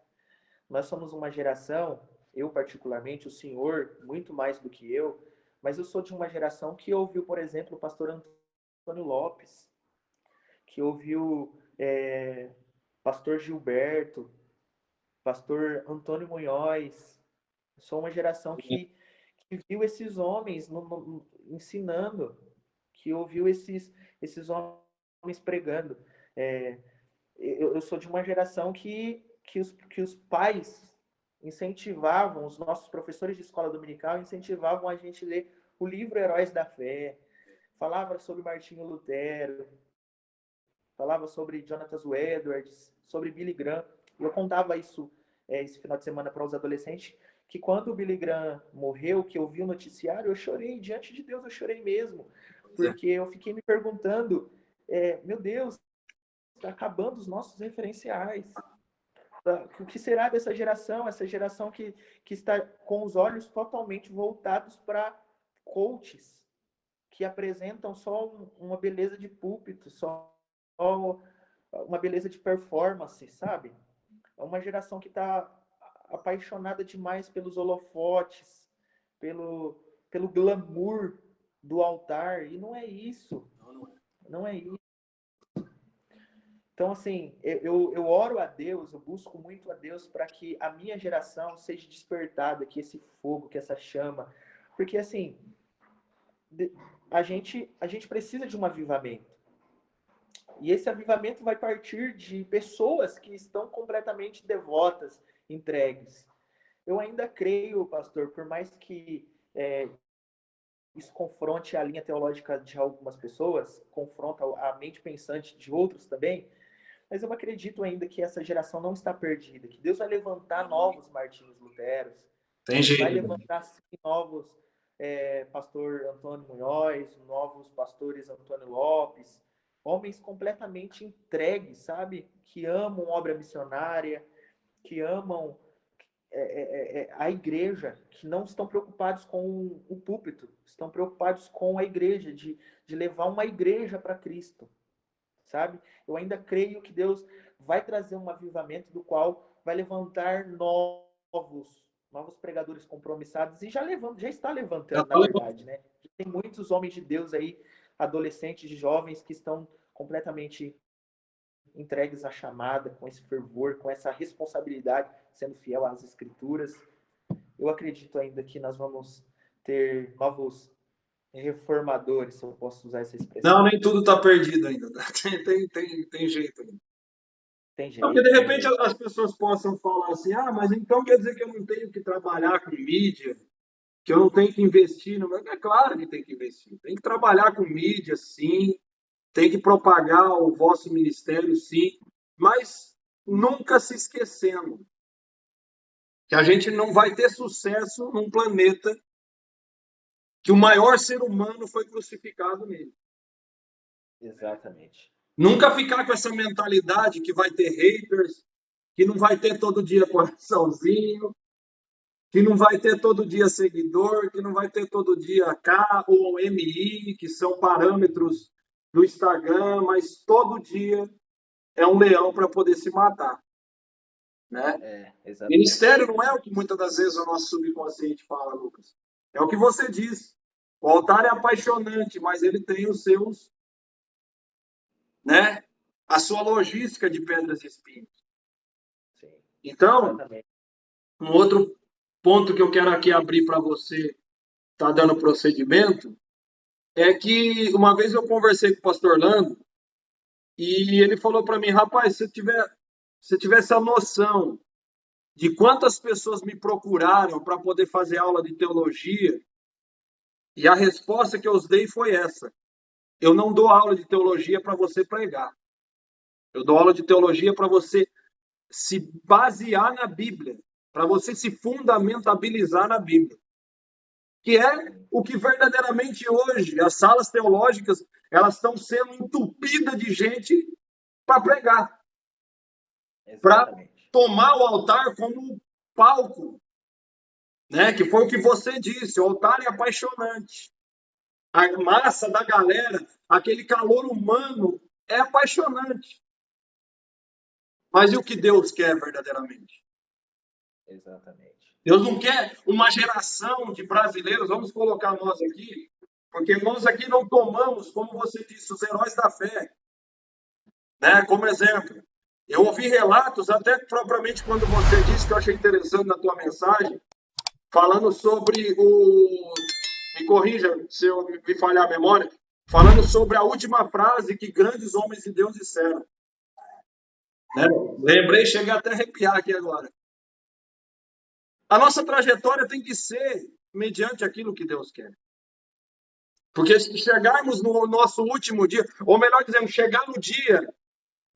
Nós somos uma geração, eu particularmente, o senhor, muito mais do que eu, mas eu sou de uma geração que ouviu, por exemplo, o pastor Antônio Lopes, que ouviu pastor Gilberto, pastor Antônio Munhoz. Eu sou uma geração que viu esses homens ensinando, que ouviu esses homens pregando. É, eu sou de uma geração que os pais incentivavam, os nossos professores de escola dominical incentivavam a gente a ler o livro Heróis da Fé, falava sobre Martinho Lutero, falava sobre Jonathan Edwards, sobre Billy Graham. Eu contava isso esse final de semana para os adolescentes, que quando o Billy Graham morreu, que eu vi o noticiário, eu chorei, diante de Deus eu chorei mesmo, porque eu fiquei me perguntando, meu Deus, está acabando os nossos referenciais. O que será dessa geração? Essa geração que está com os olhos totalmente voltados para coaches, que apresentam só uma beleza de púlpito, só uma beleza de performance, sabe? É uma geração que está apaixonada demais pelos holofotes, pelo glamour do altar, e não é isso. Não é isso. Então, assim, eu oro a Deus, eu busco muito a Deus para que a minha geração seja despertada, que esse fogo, que essa chama. Porque, assim, a gente precisa de um avivamento. E esse avivamento vai partir de pessoas que estão completamente devotas, entregues. Eu ainda creio, pastor, por mais que isso confronte a linha teológica de algumas pessoas, confronta a mente pensante de outros também, mas eu acredito ainda que essa geração não está perdida, que Deus vai levantar novos Martinhos Luteros, Tem vai jeito, né? levantar sim, novos pastor Antônio Munhoz, novos pastores Antônio Lopes, homens completamente entregues, sabe? Que amam obra missionária, que amam a igreja, que não estão preocupados com o púlpito, estão preocupados com a igreja, de levar uma igreja para Cristo, sabe? Eu ainda creio que Deus vai trazer um avivamento do qual vai levantar novos pregadores compromissados e já está Já levantando, na tá levando. verdade, né? Tem muitos homens de Deus aí, adolescentes e jovens que estão completamente entregues à chamada, com esse fervor, com essa responsabilidade, sendo fiel às escrituras. Eu acredito ainda que nós vamos ter novos reformadores, se eu posso usar essa Não, expressão. nem tudo tá perdido ainda. Tá? Tem jeito ainda. Tem Porque de jeito, tem repente jeito. as pessoas possam falar assim, ah, mas então quer dizer que eu não tenho que trabalhar com mídia, que eu não tenho que investir no... É claro que tem que investir. Tem que trabalhar com mídia, sim. Tem que propagar o vosso ministério, sim. Mas nunca se esquecendo que a gente não vai ter sucesso num planeta que o maior ser humano foi crucificado nele. Exatamente. Nunca ficar com essa mentalidade que vai ter haters, que não vai ter todo dia coraçãozinho, que não vai ter todo dia seguidor, que não vai ter todo dia K ou MI, que são parâmetros do Instagram, mas todo dia é um leão para poder se matar, né? Exatamente. Ministério não é o que muitas das vezes o nosso subconsciente fala, Lucas. É o que você diz. O altar é apaixonante, mas ele tem os seus, né? A sua logística de pedras e espinhos. Sim, Então, exatamente. um outro ponto que eu quero aqui abrir para você, tá dando procedimento, é que uma vez eu conversei com o pastor Orlando e ele falou para mim, rapaz, se tivesse a noção de quantas pessoas me procuraram para poder fazer aula de teologia, e a resposta que eu os dei foi essa: eu não dou aula de teologia para você pregar. Eu dou aula de teologia para você se basear na Bíblia, para você se fundamentalizar na Bíblia. Que é o que verdadeiramente hoje as salas teológicas elas estão sendo entupidas de gente para pregar, para Exatamente. tomar o altar como palco, né? Que foi o que você disse, o altar é apaixonante. a massa da galera, aquele calor humano é apaixonante. Mas e o que Deus quer verdadeiramente? Exatamente. Deus não quer uma geração de brasileiros, vamos colocar nós aqui, porque nós aqui não tomamos, como você disse, os heróis da fé, né? Como exemplo. Eu ouvi relatos, até propriamente quando você disse, que eu achei interessante na tua mensagem, falando sobre o. Me corrija se eu me falhar a memória, falando sobre a última frase que grandes homens de Deus disseram. Né? Lembrei, cheguei até a arrepiar aqui agora. A nossa trajetória tem que ser mediante aquilo que Deus quer. Porque se chegarmos no nosso último dia, ou melhor dizendo, chegar no dia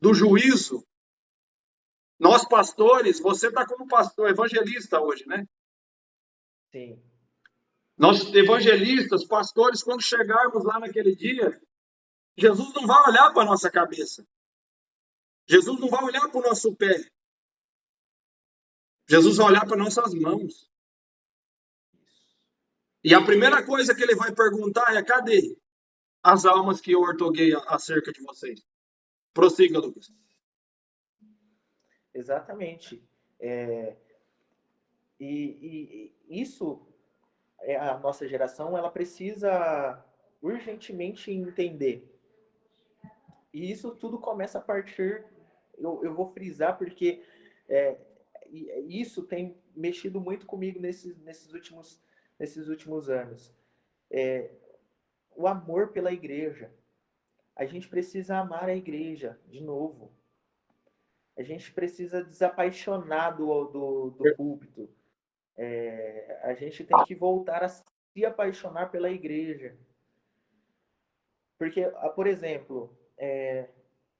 do juízo, nós pastores, você está como pastor, evangelista hoje, né? Sim. Nós evangelistas, pastores, quando chegarmos lá naquele dia, Jesus não vai olhar para a nossa cabeça. Jesus não vai olhar para o nosso pé. Jesus vai olhar para nossas mãos. E a primeira coisa que ele vai perguntar é: cadê as almas que eu ortoguei acerca de vocês? Prossiga, Lucas. Exatamente. E isso, a nossa geração, ela precisa urgentemente entender. E isso tudo começa a partir, eu vou frisar porque é, isso tem mexido muito comigo nesses últimos anos. O amor pela igreja. A gente precisa amar a igreja de novo. A gente precisa desapaixonar do púlpito. A gente tem que voltar a se apaixonar pela igreja. Porque, por exemplo,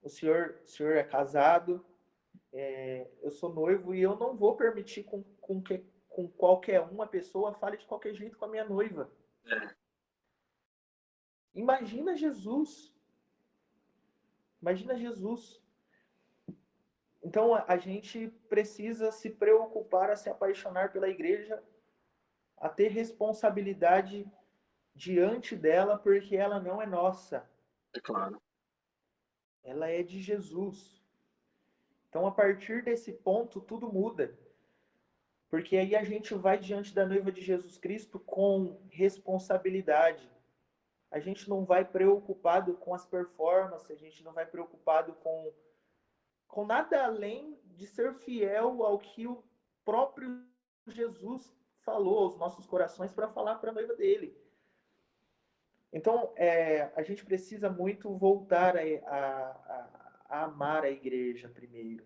o senhor é casado, eu sou noivo e eu não vou permitir que com qualquer uma pessoa fale de qualquer jeito com a minha noiva. Imagina Jesus. Imagina Jesus. Então a gente precisa se preocupar a se apaixonar pela igreja, a ter responsabilidade diante dela, porque ela não é nossa. É claro. Ela é de Jesus. Então, a partir desse ponto, tudo muda. Porque aí a gente vai diante da noiva de Jesus Cristo com responsabilidade. A gente não vai preocupado com as performances, a gente não vai preocupado com nada além de ser fiel ao que o próprio Jesus falou aos nossos corações para falar para a noiva dele. Então, a gente precisa muito voltar a amar a igreja primeiro,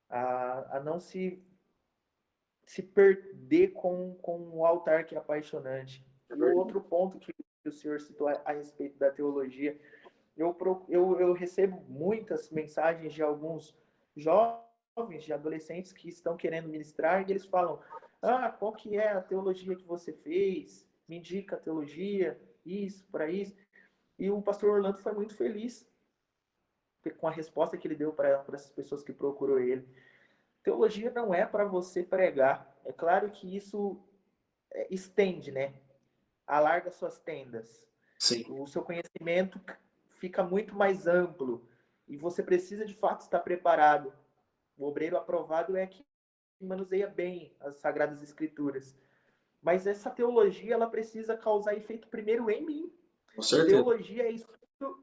a não se perder com o altar que é apaixonante. E o outro ponto que o senhor citou a respeito da teologia, eu recebo muitas mensagens de alguns jovens, de adolescentes que estão querendo ministrar, e eles falam: qual que é a teologia que você fez? Me indica a teologia, isso, para isso. E o pastor Orlando foi muito feliz com a resposta que ele deu para essas pessoas que procurou ele. Teologia não é para você pregar. É claro que isso estende, né? Alarga suas tendas. Sim. O seu conhecimento fica muito mais amplo e você precisa de fato estar preparado. O obreiro aprovado é que manuseia bem as Sagradas Escrituras. Mas essa teologia ela precisa causar efeito primeiro em mim. Com certeza. Teologia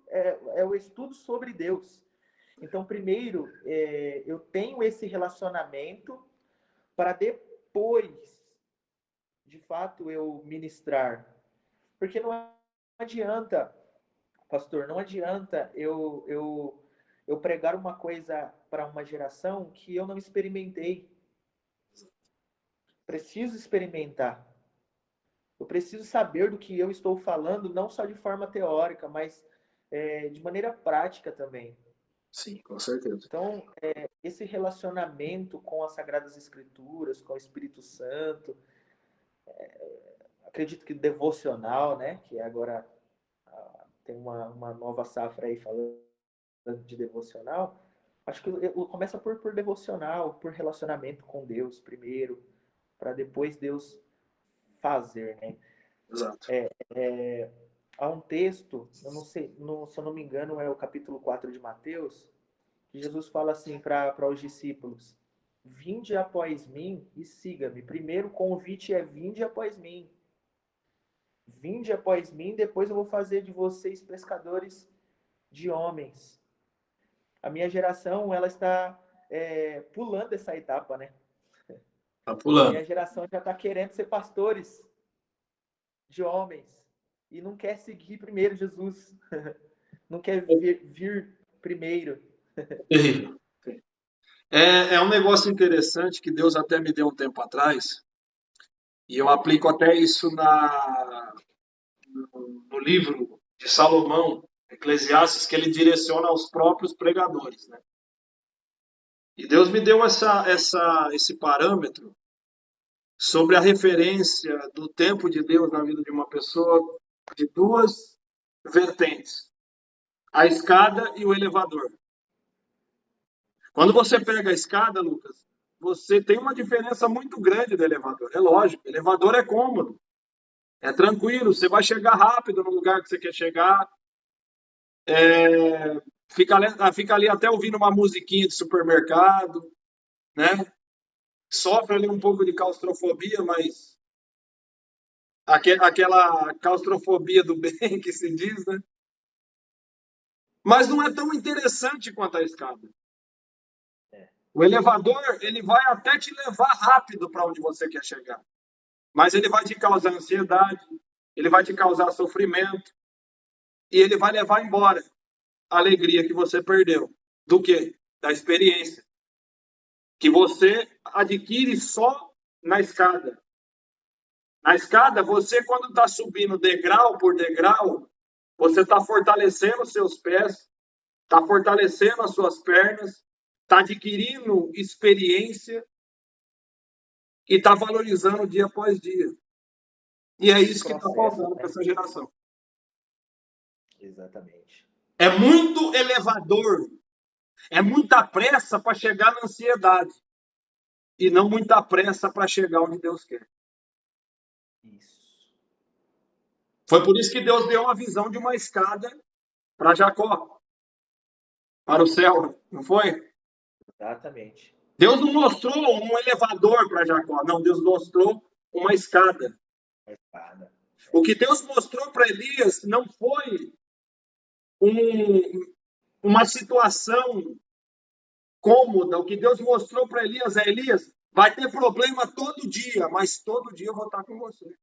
é o estudo sobre Deus. Então, primeiro, eu tenho esse relacionamento para depois, de fato, eu ministrar. Porque não adianta, pastor, não adianta eu pregar uma coisa para uma geração que eu não experimentei. Preciso experimentar. Eu preciso saber do que eu estou falando, não só de forma teórica, mas de maneira prática também. Sim, com certeza. Então, esse relacionamento com as Sagradas Escrituras, com o Espírito Santo, acredito que devocional, né? Que agora tem uma nova safra aí falando de devocional. Acho que começa por devocional, por relacionamento com Deus primeiro, para depois Deus fazer, né? Exato. Há um texto, eu não sei, se eu não me engano, é o capítulo 4 de Mateus, que Jesus fala assim para os discípulos: vinde após mim e siga-me. Primeiro o convite é: vinde após mim. Vinde após mim, depois eu vou fazer de vocês pescadores de homens. A minha geração, ela está pulando essa etapa, né? Tá pulando. Minha geração já está querendo ser pastores de homens e não quer seguir primeiro Jesus. Não quer vir primeiro. Terrível. É um negócio interessante que Deus até me deu um tempo atrás, e eu aplico até isso no livro de Salomão, Eclesiastes, que ele direciona aos próprios pregadores, né? E Deus me deu esse parâmetro sobre a referência do tempo de Deus na vida de uma pessoa de duas vertentes: a escada e o elevador. Quando você pega a escada, Lucas, você tem uma diferença muito grande do elevador. É lógico, elevador é cômodo, é tranquilo, você vai chegar rápido no lugar que você quer chegar, fica ali até ouvindo uma musiquinha de supermercado, né? Sofre ali um pouco de claustrofobia, mas aquela claustrofobia do bem que se diz, né? Mas não é tão interessante quanto a escada. O elevador, ele vai até te levar rápido para onde você quer chegar. Mas ele vai te causar ansiedade, ele vai te causar sofrimento, e ele vai levar embora a alegria que você perdeu. Do quê? Da experiência. Que você adquire só na escada. Na escada, você, quando está subindo degrau por degrau, você está fortalecendo os seus pés, está fortalecendo as suas pernas, está adquirindo experiência e está valorizando dia após dia. E é isso que está faltando para essa geração. Exatamente. É muito elevador, é muita pressa para chegar na ansiedade e não muita pressa para chegar onde Deus quer. Isso. Foi por isso que Deus deu uma visão de uma escada para Jacó, para o céu, não foi? Exatamente. Deus não mostrou um elevador para Jacó, não, Deus mostrou uma escada. O que Deus mostrou para Elias não foi uma situação cômoda. O que Deus mostrou para Elias é: Elias, vai ter problema todo dia, mas todo dia eu vou estar com você.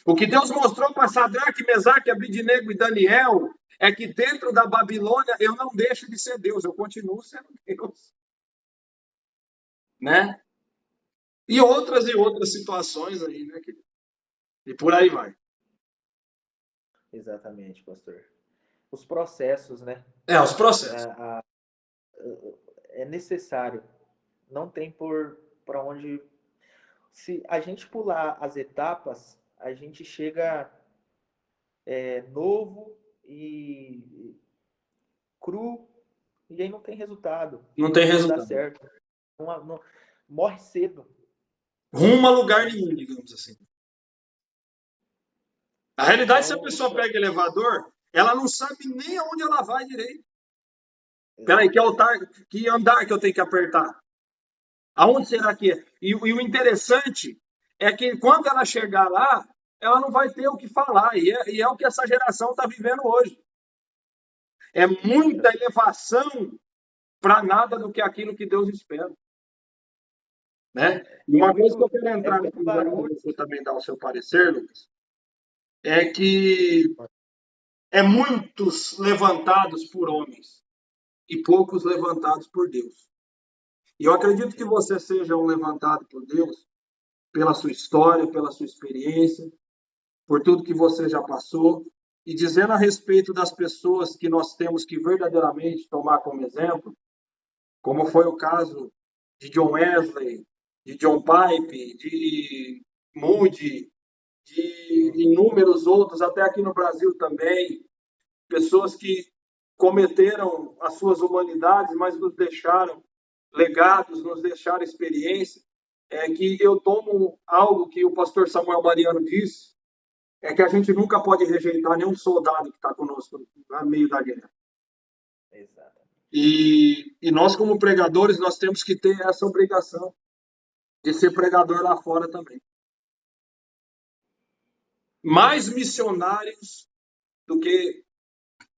O que Deus mostrou para Sadraque, Mesaque, Abidnego e Daniel é que dentro da Babilônia eu não deixo de ser Deus, eu continuo sendo Deus. Né? E outras situações aí, né? E por aí vai. Exatamente, pastor. Os processos, né? Os processos. É necessário. Não tem para onde... Se a gente pular as etapas, a gente chega novo e cru, e aí não tem resultado. Não tem resultado. Não dá certo. Morre cedo. Rumo a lugar nenhum, digamos assim. A realidade, se a pessoa pega elevador, ela não sabe nem aonde ela vai direito. Peraí, que andar que eu tenho que apertar? Aonde será que é? E o interessante é que quando ela chegar lá, ela não vai ter o que falar. E é o que essa geração está vivendo hoje. É muita elevação para nada do que aquilo que Deus espera. Né? E uma coisa que eu quero entrar nesse barulho, você também dar o seu parecer, Lucas, é que é muitos levantados por homens e poucos levantados por Deus. E eu acredito que você seja um levantado por Deus pela sua história, pela sua experiência, por tudo que você já passou, e dizendo a respeito das pessoas que nós temos que verdadeiramente tomar como exemplo, como foi o caso de John Wesley, de John Pipe, de Moody, de inúmeros outros, até aqui no Brasil também, pessoas que cometeram as suas humanidades, mas nos deixaram legados, nos deixaram experiência. é que eu tomo algo que o pastor Samuel Mariano disse, é que a gente nunca pode rejeitar nenhum soldado que está conosco no meio da guerra. Exato. E nós, como pregadores, nós temos que ter essa obrigação de ser pregador lá fora também. Mais missionários do que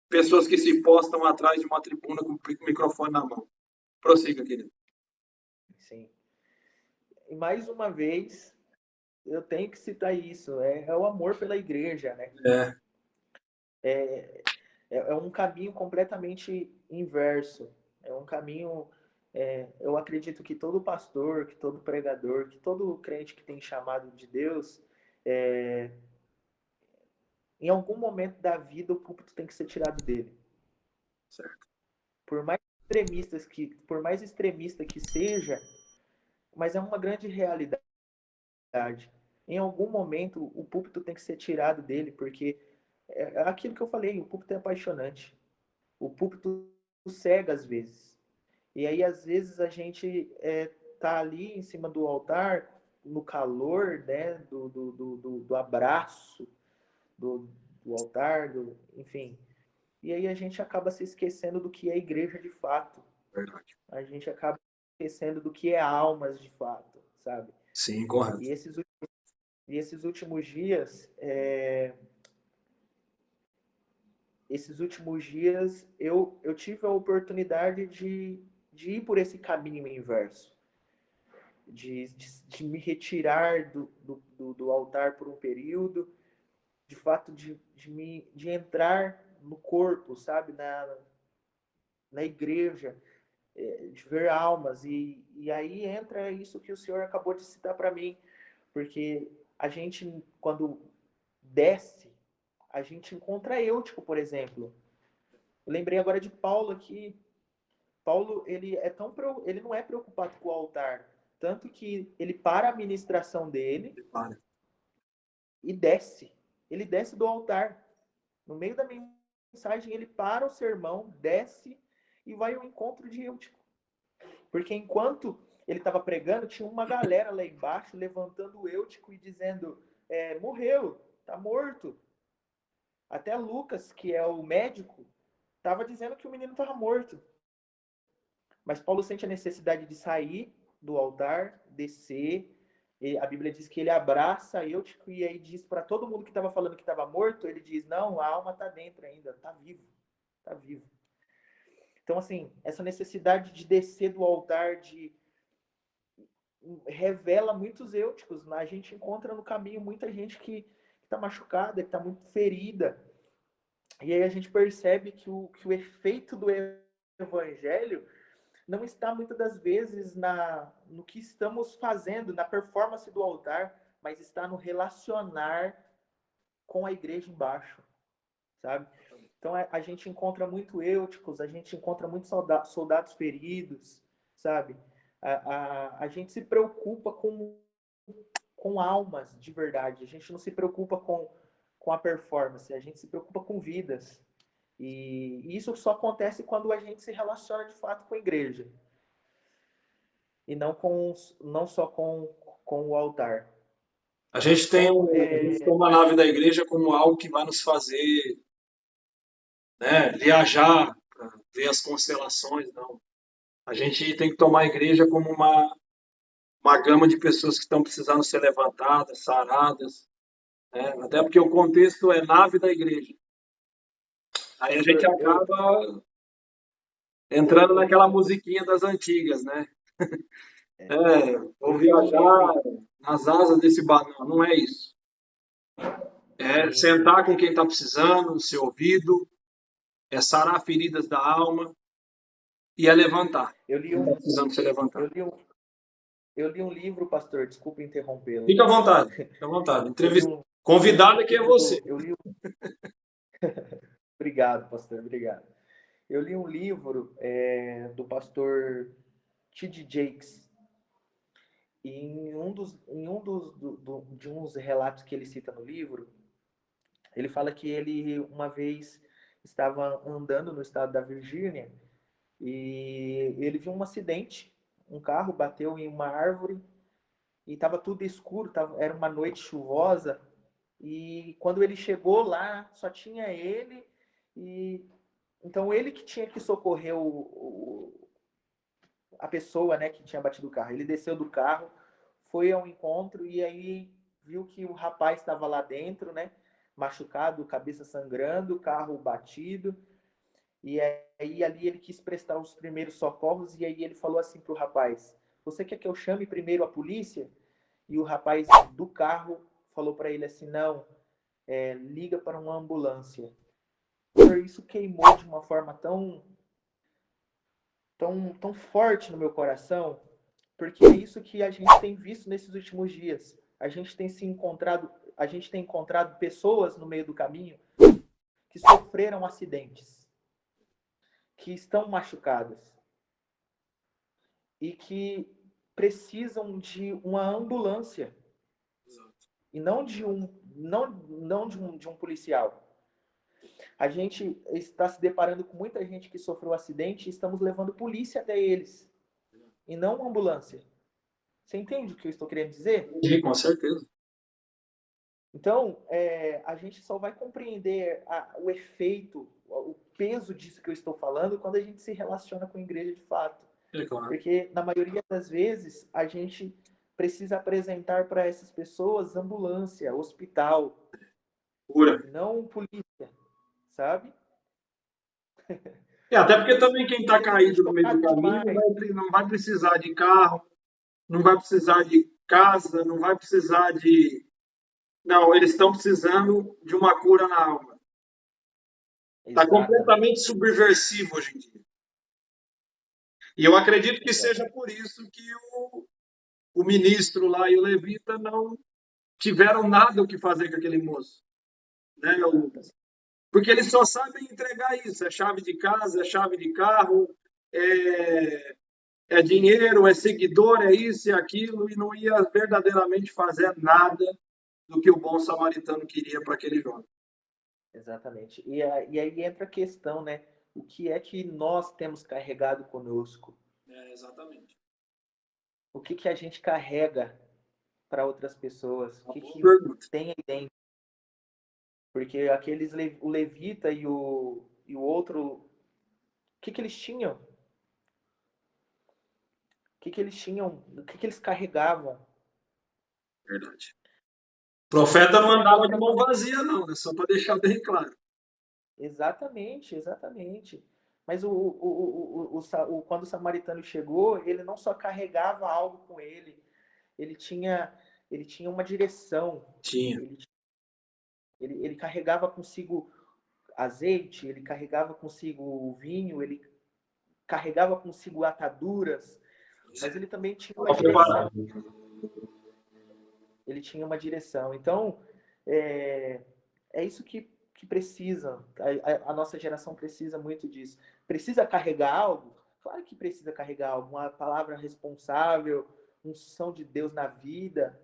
pessoas que se postam atrás de uma tribuna com o microfone na mão. Prossiga, querido. Sim. E mais uma vez, eu tenho que citar isso, é o amor pela igreja, né? É um caminho completamente inverso. É um caminho, eu acredito que todo pastor, que todo pregador, que todo crente que tem chamado de Deus, em algum momento da vida o púlpito tem que ser tirado dele. Certo. Por mais extremista que seja, mas é uma grande realidade. Em algum momento o púlpito tem que ser tirado dele, porque é aquilo que eu falei, o púlpito é apaixonante. O púlpito cega às vezes. E aí, às vezes, a gente tá ali em cima do altar, no calor, né, do abraço do altar, enfim. E aí a gente acaba se esquecendo do que é igreja de fato. Verdade. A gente acaba esquecendo do que é almas de fato, sabe? Sim, correto. E esses últimos dias, eu tive a oportunidade de ir por esse caminho inverso. De me retirar do altar por um período, de fato de entrar no corpo, sabe, na igreja, de ver almas, e aí entra isso que o senhor acabou de citar para mim, porque a gente, quando desce, a gente encontra Eutico, por exemplo. Eu lembrei agora de Paulo aqui. Paulo, ele não é preocupado com o altar, tanto que ele para a ministração dele e desce. Ele desce do altar. No meio da mensagem, ele para o sermão, desce e vai ao encontro de Eutico. Porque enquanto ele estava pregando, tinha uma galera lá embaixo levantando o Eutico e dizendo: morreu, tá morto. Até Lucas, que é o médico, estava dizendo que o menino estava morto. Mas Paulo sente a necessidade de sair do altar, descer. E a Bíblia diz que ele abraça Eutico e aí diz para todo mundo que estava falando que estava morto, ele diz: não, a alma está dentro ainda, está vivo, está vivo. Então, assim, essa necessidade de descer do altar, revela muitos Euticos. Né? A gente encontra no caminho muita gente que está machucada, que está muito ferida. E aí a gente percebe que o efeito do evangelho não está muitas das vezes no que estamos fazendo, na performance do altar, mas está no relacionar com a igreja embaixo, sabe? Então a gente encontra muito Euticos, a gente encontra muitos soldados feridos, sabe? A gente se preocupa com almas de verdade, a gente não se preocupa com a performance, a gente se preocupa com vidas. E isso só acontece quando a gente se relaciona de fato com a igreja. E não só com o altar. A gente tem uma nave da igreja como algo que vai nos fazer, né, viajar, para ver as constelações, não. A gente tem que tomar a igreja como uma gama de pessoas que estão precisando ser levantadas, saradas, né? Até porque o contexto é nave da igreja. Aí a gente acaba entrando naquela musiquinha das antigas, né? Vou viajar nas asas desse balão. Não é isso. É sentar com quem está precisando, ser ouvido, é sarar feridas da alma e é levantar. Quem está precisando ser levantado. Eu li um livro, pastor, desculpa interrompê-lo. Fica à vontade, fica à vontade. Convidado aqui é você. Obrigado, pastor, obrigado. Eu li um livro do pastor T.D. Jakes. E de uns relatos que ele cita no livro, ele fala que ele uma vez estava andando no estado da Virgínia e ele viu um acidente. Um carro bateu em uma árvore e estava tudo escuro, era uma noite chuvosa, e quando ele chegou lá, só tinha ele, e então ele que tinha que socorrer a pessoa, né, que tinha batido o carro. Ele desceu do carro, foi ao encontro e aí viu que o rapaz estava lá dentro, né, machucado, cabeça sangrando, carro batido. E aí ali ele quis prestar os primeiros socorros e aí ele falou assim pro rapaz: "Você quer que eu chame primeiro a polícia?" E o rapaz do carro falou para ele assim: "Não, liga para uma ambulância." Isso queimou de uma forma tão forte no meu coração, porque é isso que a gente tem visto nesses últimos dias. A gente tem encontrado pessoas no meio do caminho que sofreram acidentes, que estão machucadas e que precisam de uma ambulância e não de um policial. A gente está se deparando com muita gente que sofreu acidente e estamos levando polícia até eles e não uma ambulância. Você entende o que eu estou querendo dizer? Sim, com certeza. Então, a gente só vai compreender o efeito, o peso disso que eu estou falando quando a gente se relaciona com a igreja de fato. É claro. Porque, na maioria das vezes, a gente precisa apresentar para essas pessoas ambulância, hospital, Cura. não polícia, sabe? Até porque também quem está Eu fiquei caído no meio do chocado caminho demais. não vai precisar de carro, não vai precisar de casa, não vai precisar de. Não, eles estão precisando de uma cura na alma. Está Exatamente. completamente subversivo hoje em dia. E eu acredito que seja Exatamente. por isso que o ministro lá e o levita não tiveram nada o que fazer com aquele moço. Né, Lucas? Porque eles só sabem entregar isso: é chave de casa, é chave de carro, é dinheiro, é seguidor, é isso e aquilo, e não ia verdadeiramente fazer nada do que o bom samaritano queria para aquele jovem. Exatamente. E aí entra a questão, né? O que é que nós temos carregado conosco? Exatamente. O que a gente carrega para outras pessoas? O Uma boa que pergunta. tem aí dentro? Porque o levita e o outro, o que eles tinham? Que eles tinham? O que eles carregavam? Verdade. O profeta não Isso é andava de outra mão coisa. vazia, não, né? Só para deixar bem claro. Exatamente, exatamente. Mas quando o samaritano chegou, ele não só carregava algo com ele, ele tinha, ele tinha uma direção. Tinha. Ele carregava consigo azeite, ele carregava consigo vinho, ele carregava consigo ataduras, mas ele também tinha uma direção. Ele tinha uma direção. Então, é isso que precisa. A nossa geração precisa muito disso. Precisa carregar algo? Claro que precisa carregar algo. Uma palavra responsável, unção de Deus na vida.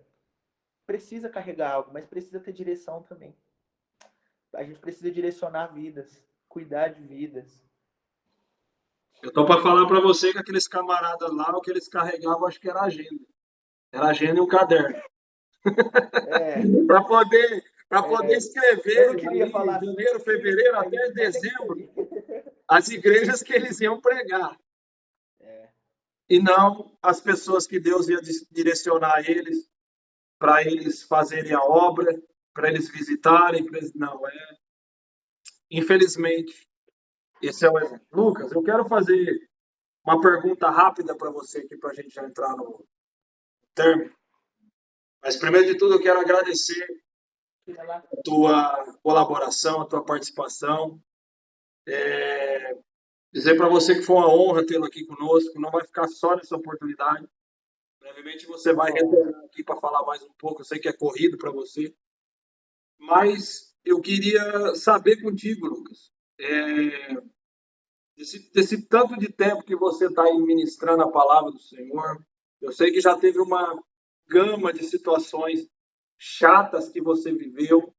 Precisa carregar algo, mas precisa ter direção também. A gente precisa direcionar vidas, cuidar de vidas. Eu tô para falar para você que aqueles camaradas lá, o que eles carregavam, acho que era agenda. Era agenda e um caderno. É, Para poder eu não escrever queria ali, falar janeiro, sem isso fevereiro, daí, até mas é isso dezembro, aí. as igrejas que eles iam pregar. É, E não as pessoas que Deus ia direcionar eles para eles fazerem a obra, para eles visitarem. Não, infelizmente, esse é o exemplo. Lucas, eu quero fazer uma pergunta rápida para você aqui, para a gente já entrar no término. Mas, primeiro de tudo, eu quero agradecer a tua colaboração, a tua participação. Dizer para você que foi uma honra tê-lo aqui conosco. Não vai ficar só nessa oportunidade. Brevemente você vai retornar aqui para falar mais um pouco. Eu sei que é corrido para você. Mas eu queria saber contigo, Lucas, desse tanto de tempo que você está aí ministrando a palavra do Senhor. Eu sei que já teve uma gama de situações chatas que você viveu.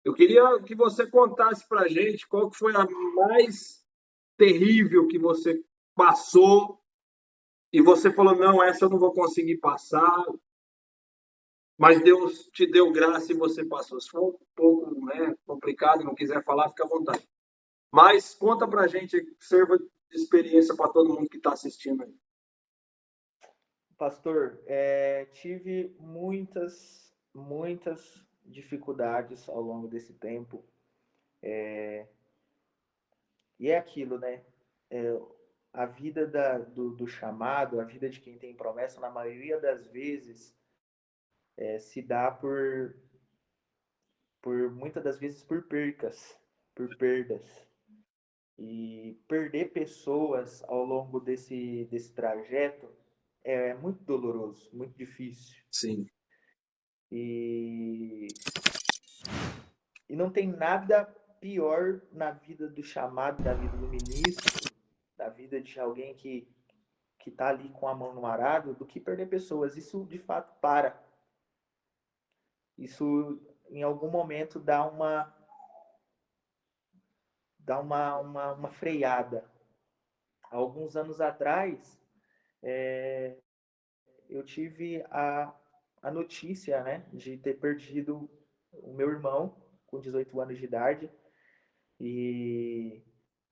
Eu queria que você contasse para a gente qual que foi a mais terrível que você passou e você falou, não, essa eu não vou conseguir passar. Mas Deus te deu graça e você passou. Se for um pouco, né, complicado, não quiser falar, fica à vontade. Mas conta pra gente, serva de experiência para todo mundo que está assistindo aí. Pastor, tive muitas dificuldades ao longo desse tempo. E é aquilo, né? É, a vida do chamado, a vida de quem tem promessa, na maioria das vezes, se dá por muitas das vezes por perdas. E perder pessoas ao longo desse trajeto é muito doloroso, muito difícil. Sim. E, e não tem nada pior na vida do chamado, na vida do ministro, na vida de alguém que está ali com a mão no arado, do que perder pessoas. Isso de fato para. Isso em algum momento dá uma freada. Há alguns anos atrás, eu tive a notícia, né, de ter perdido o meu irmão com 18 anos de idade. E,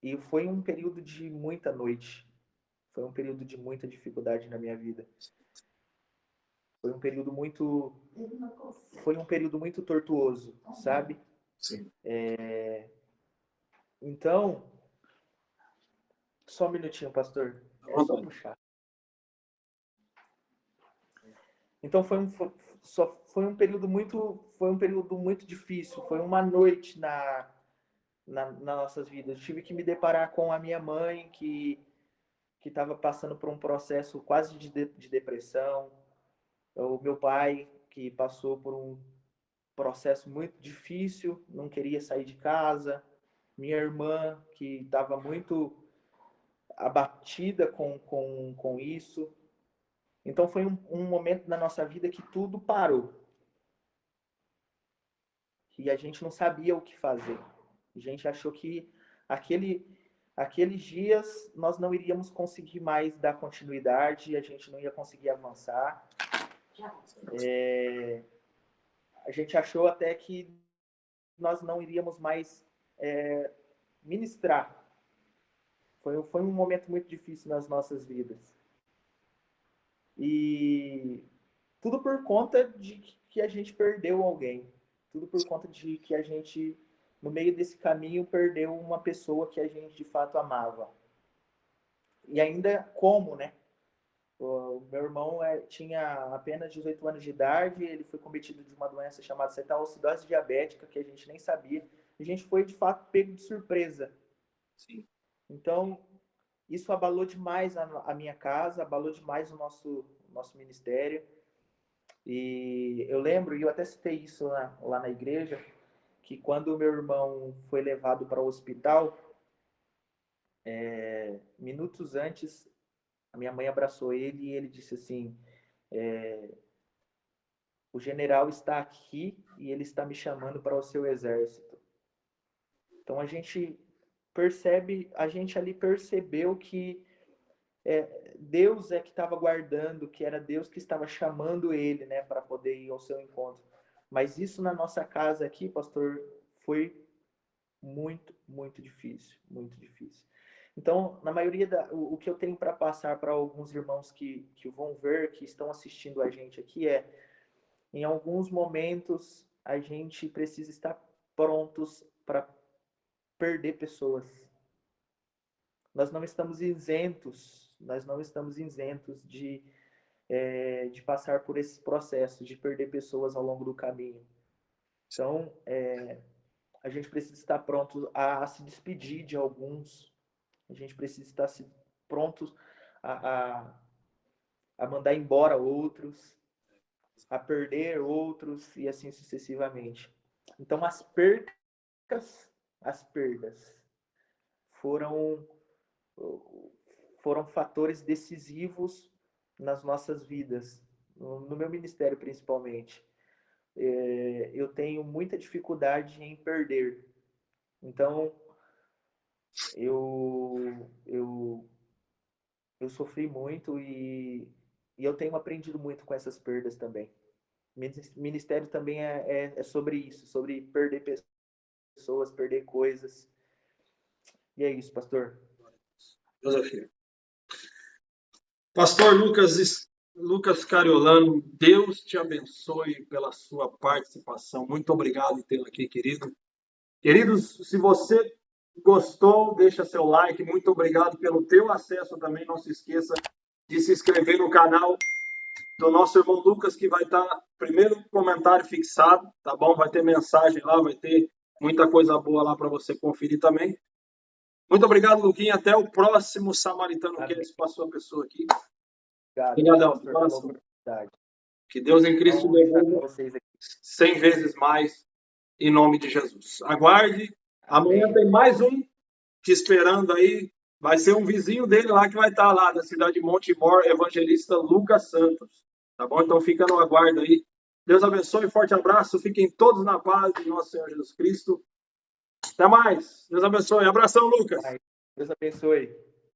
e foi um período de muita noite. Foi um período de muita dificuldade na minha vida. Foi um período muito, foi um período muito tortuoso, sabe? Sim. Então, só um minutinho, pastor. É só puxar. Então foi um período muito difícil. Foi uma noite nas nossas vidas. Eu tive que me deparar com a minha mãe que estava passando por um processo quase de depressão. O meu pai que passou por um processo muito difícil, não queria sair de casa. Minha irmã que estava muito abatida com isso. Então foi um momento na nossa vida que tudo parou. E a gente não sabia o que fazer. A gente achou que aqueles dias nós não iríamos conseguir mais dar continuidade, a gente não ia conseguir avançar. A gente achou até que nós não iríamos mais ministrar. Foi um momento muito difícil nas nossas vidas. E tudo por conta de que a gente perdeu alguém. Tudo por conta de que a gente, no meio desse caminho, perdeu uma pessoa que a gente de fato amava. E ainda como, né? O meu irmão tinha apenas 18 anos de idade, ele foi cometido de uma doença chamada cetoacidose diabética, que a gente nem sabia. A gente foi, de fato, pego de surpresa. Sim. Então, isso abalou demais a minha casa, abalou demais o nosso ministério. E eu lembro, e eu até citei isso lá na igreja, que quando o meu irmão foi levado para o hospital, minutos antes, a minha mãe abraçou ele e ele disse assim: o general está aqui e ele está me chamando para o seu exército. Então a gente ali percebeu que Deus que estava guardando, que era Deus que estava chamando ele, né, para poder ir ao seu encontro. Mas isso na nossa casa aqui, pastor, foi muito, muito difícil, muito difícil. Então, na maioria o que eu tenho para passar para alguns irmãos que vão ver, que estão assistindo a gente aqui em alguns momentos a gente precisa estar prontos para perder pessoas. Nós não estamos isentos de passar por esse processo, de perder pessoas ao longo do caminho. Então, a gente precisa estar pronto a se despedir de alguns, a gente precisa estar prontos a, a mandar embora outros, a perder outros e assim sucessivamente. Então, as perdas foram fatores decisivos nas nossas vidas, no meu ministério principalmente. Eu tenho muita dificuldade em perder. Então, eu sofri muito e eu tenho aprendido muito com essas perdas também. Ministério também é sobre isso, sobre perder pessoas, perder coisas. E é isso, pastor. Filosofia. Pastor Lucas Cariolano, Deus te abençoe pela sua participação. Muito obrigado por tê-lo aqui, querido. Queridos, se você gostou, deixa seu like. Muito obrigado pelo teu acesso também. Não se esqueça de se inscrever no canal do nosso irmão Lucas, que vai estar primeiro comentário fixado, tá bom? Vai ter mensagem lá, vai ter muita coisa boa lá para você conferir também. Muito obrigado, Luquinha. Até o próximo Samaritano Cast com a sua pessoa aqui. Obrigadão. Que Deus em Cristo devolva 100 vezes mais, em nome de Jesus. Aguarde. Amanhã tem mais um te esperando aí. Vai ser um vizinho dele lá que vai estar lá, da cidade de Montemor, evangelista Lucas Santos. Tá bom? Então fica no aguardo aí. Deus abençoe, forte abraço. Fiquem todos na paz de nosso Senhor Jesus Cristo. Até mais. Deus abençoe. Abração, Lucas. Deus abençoe.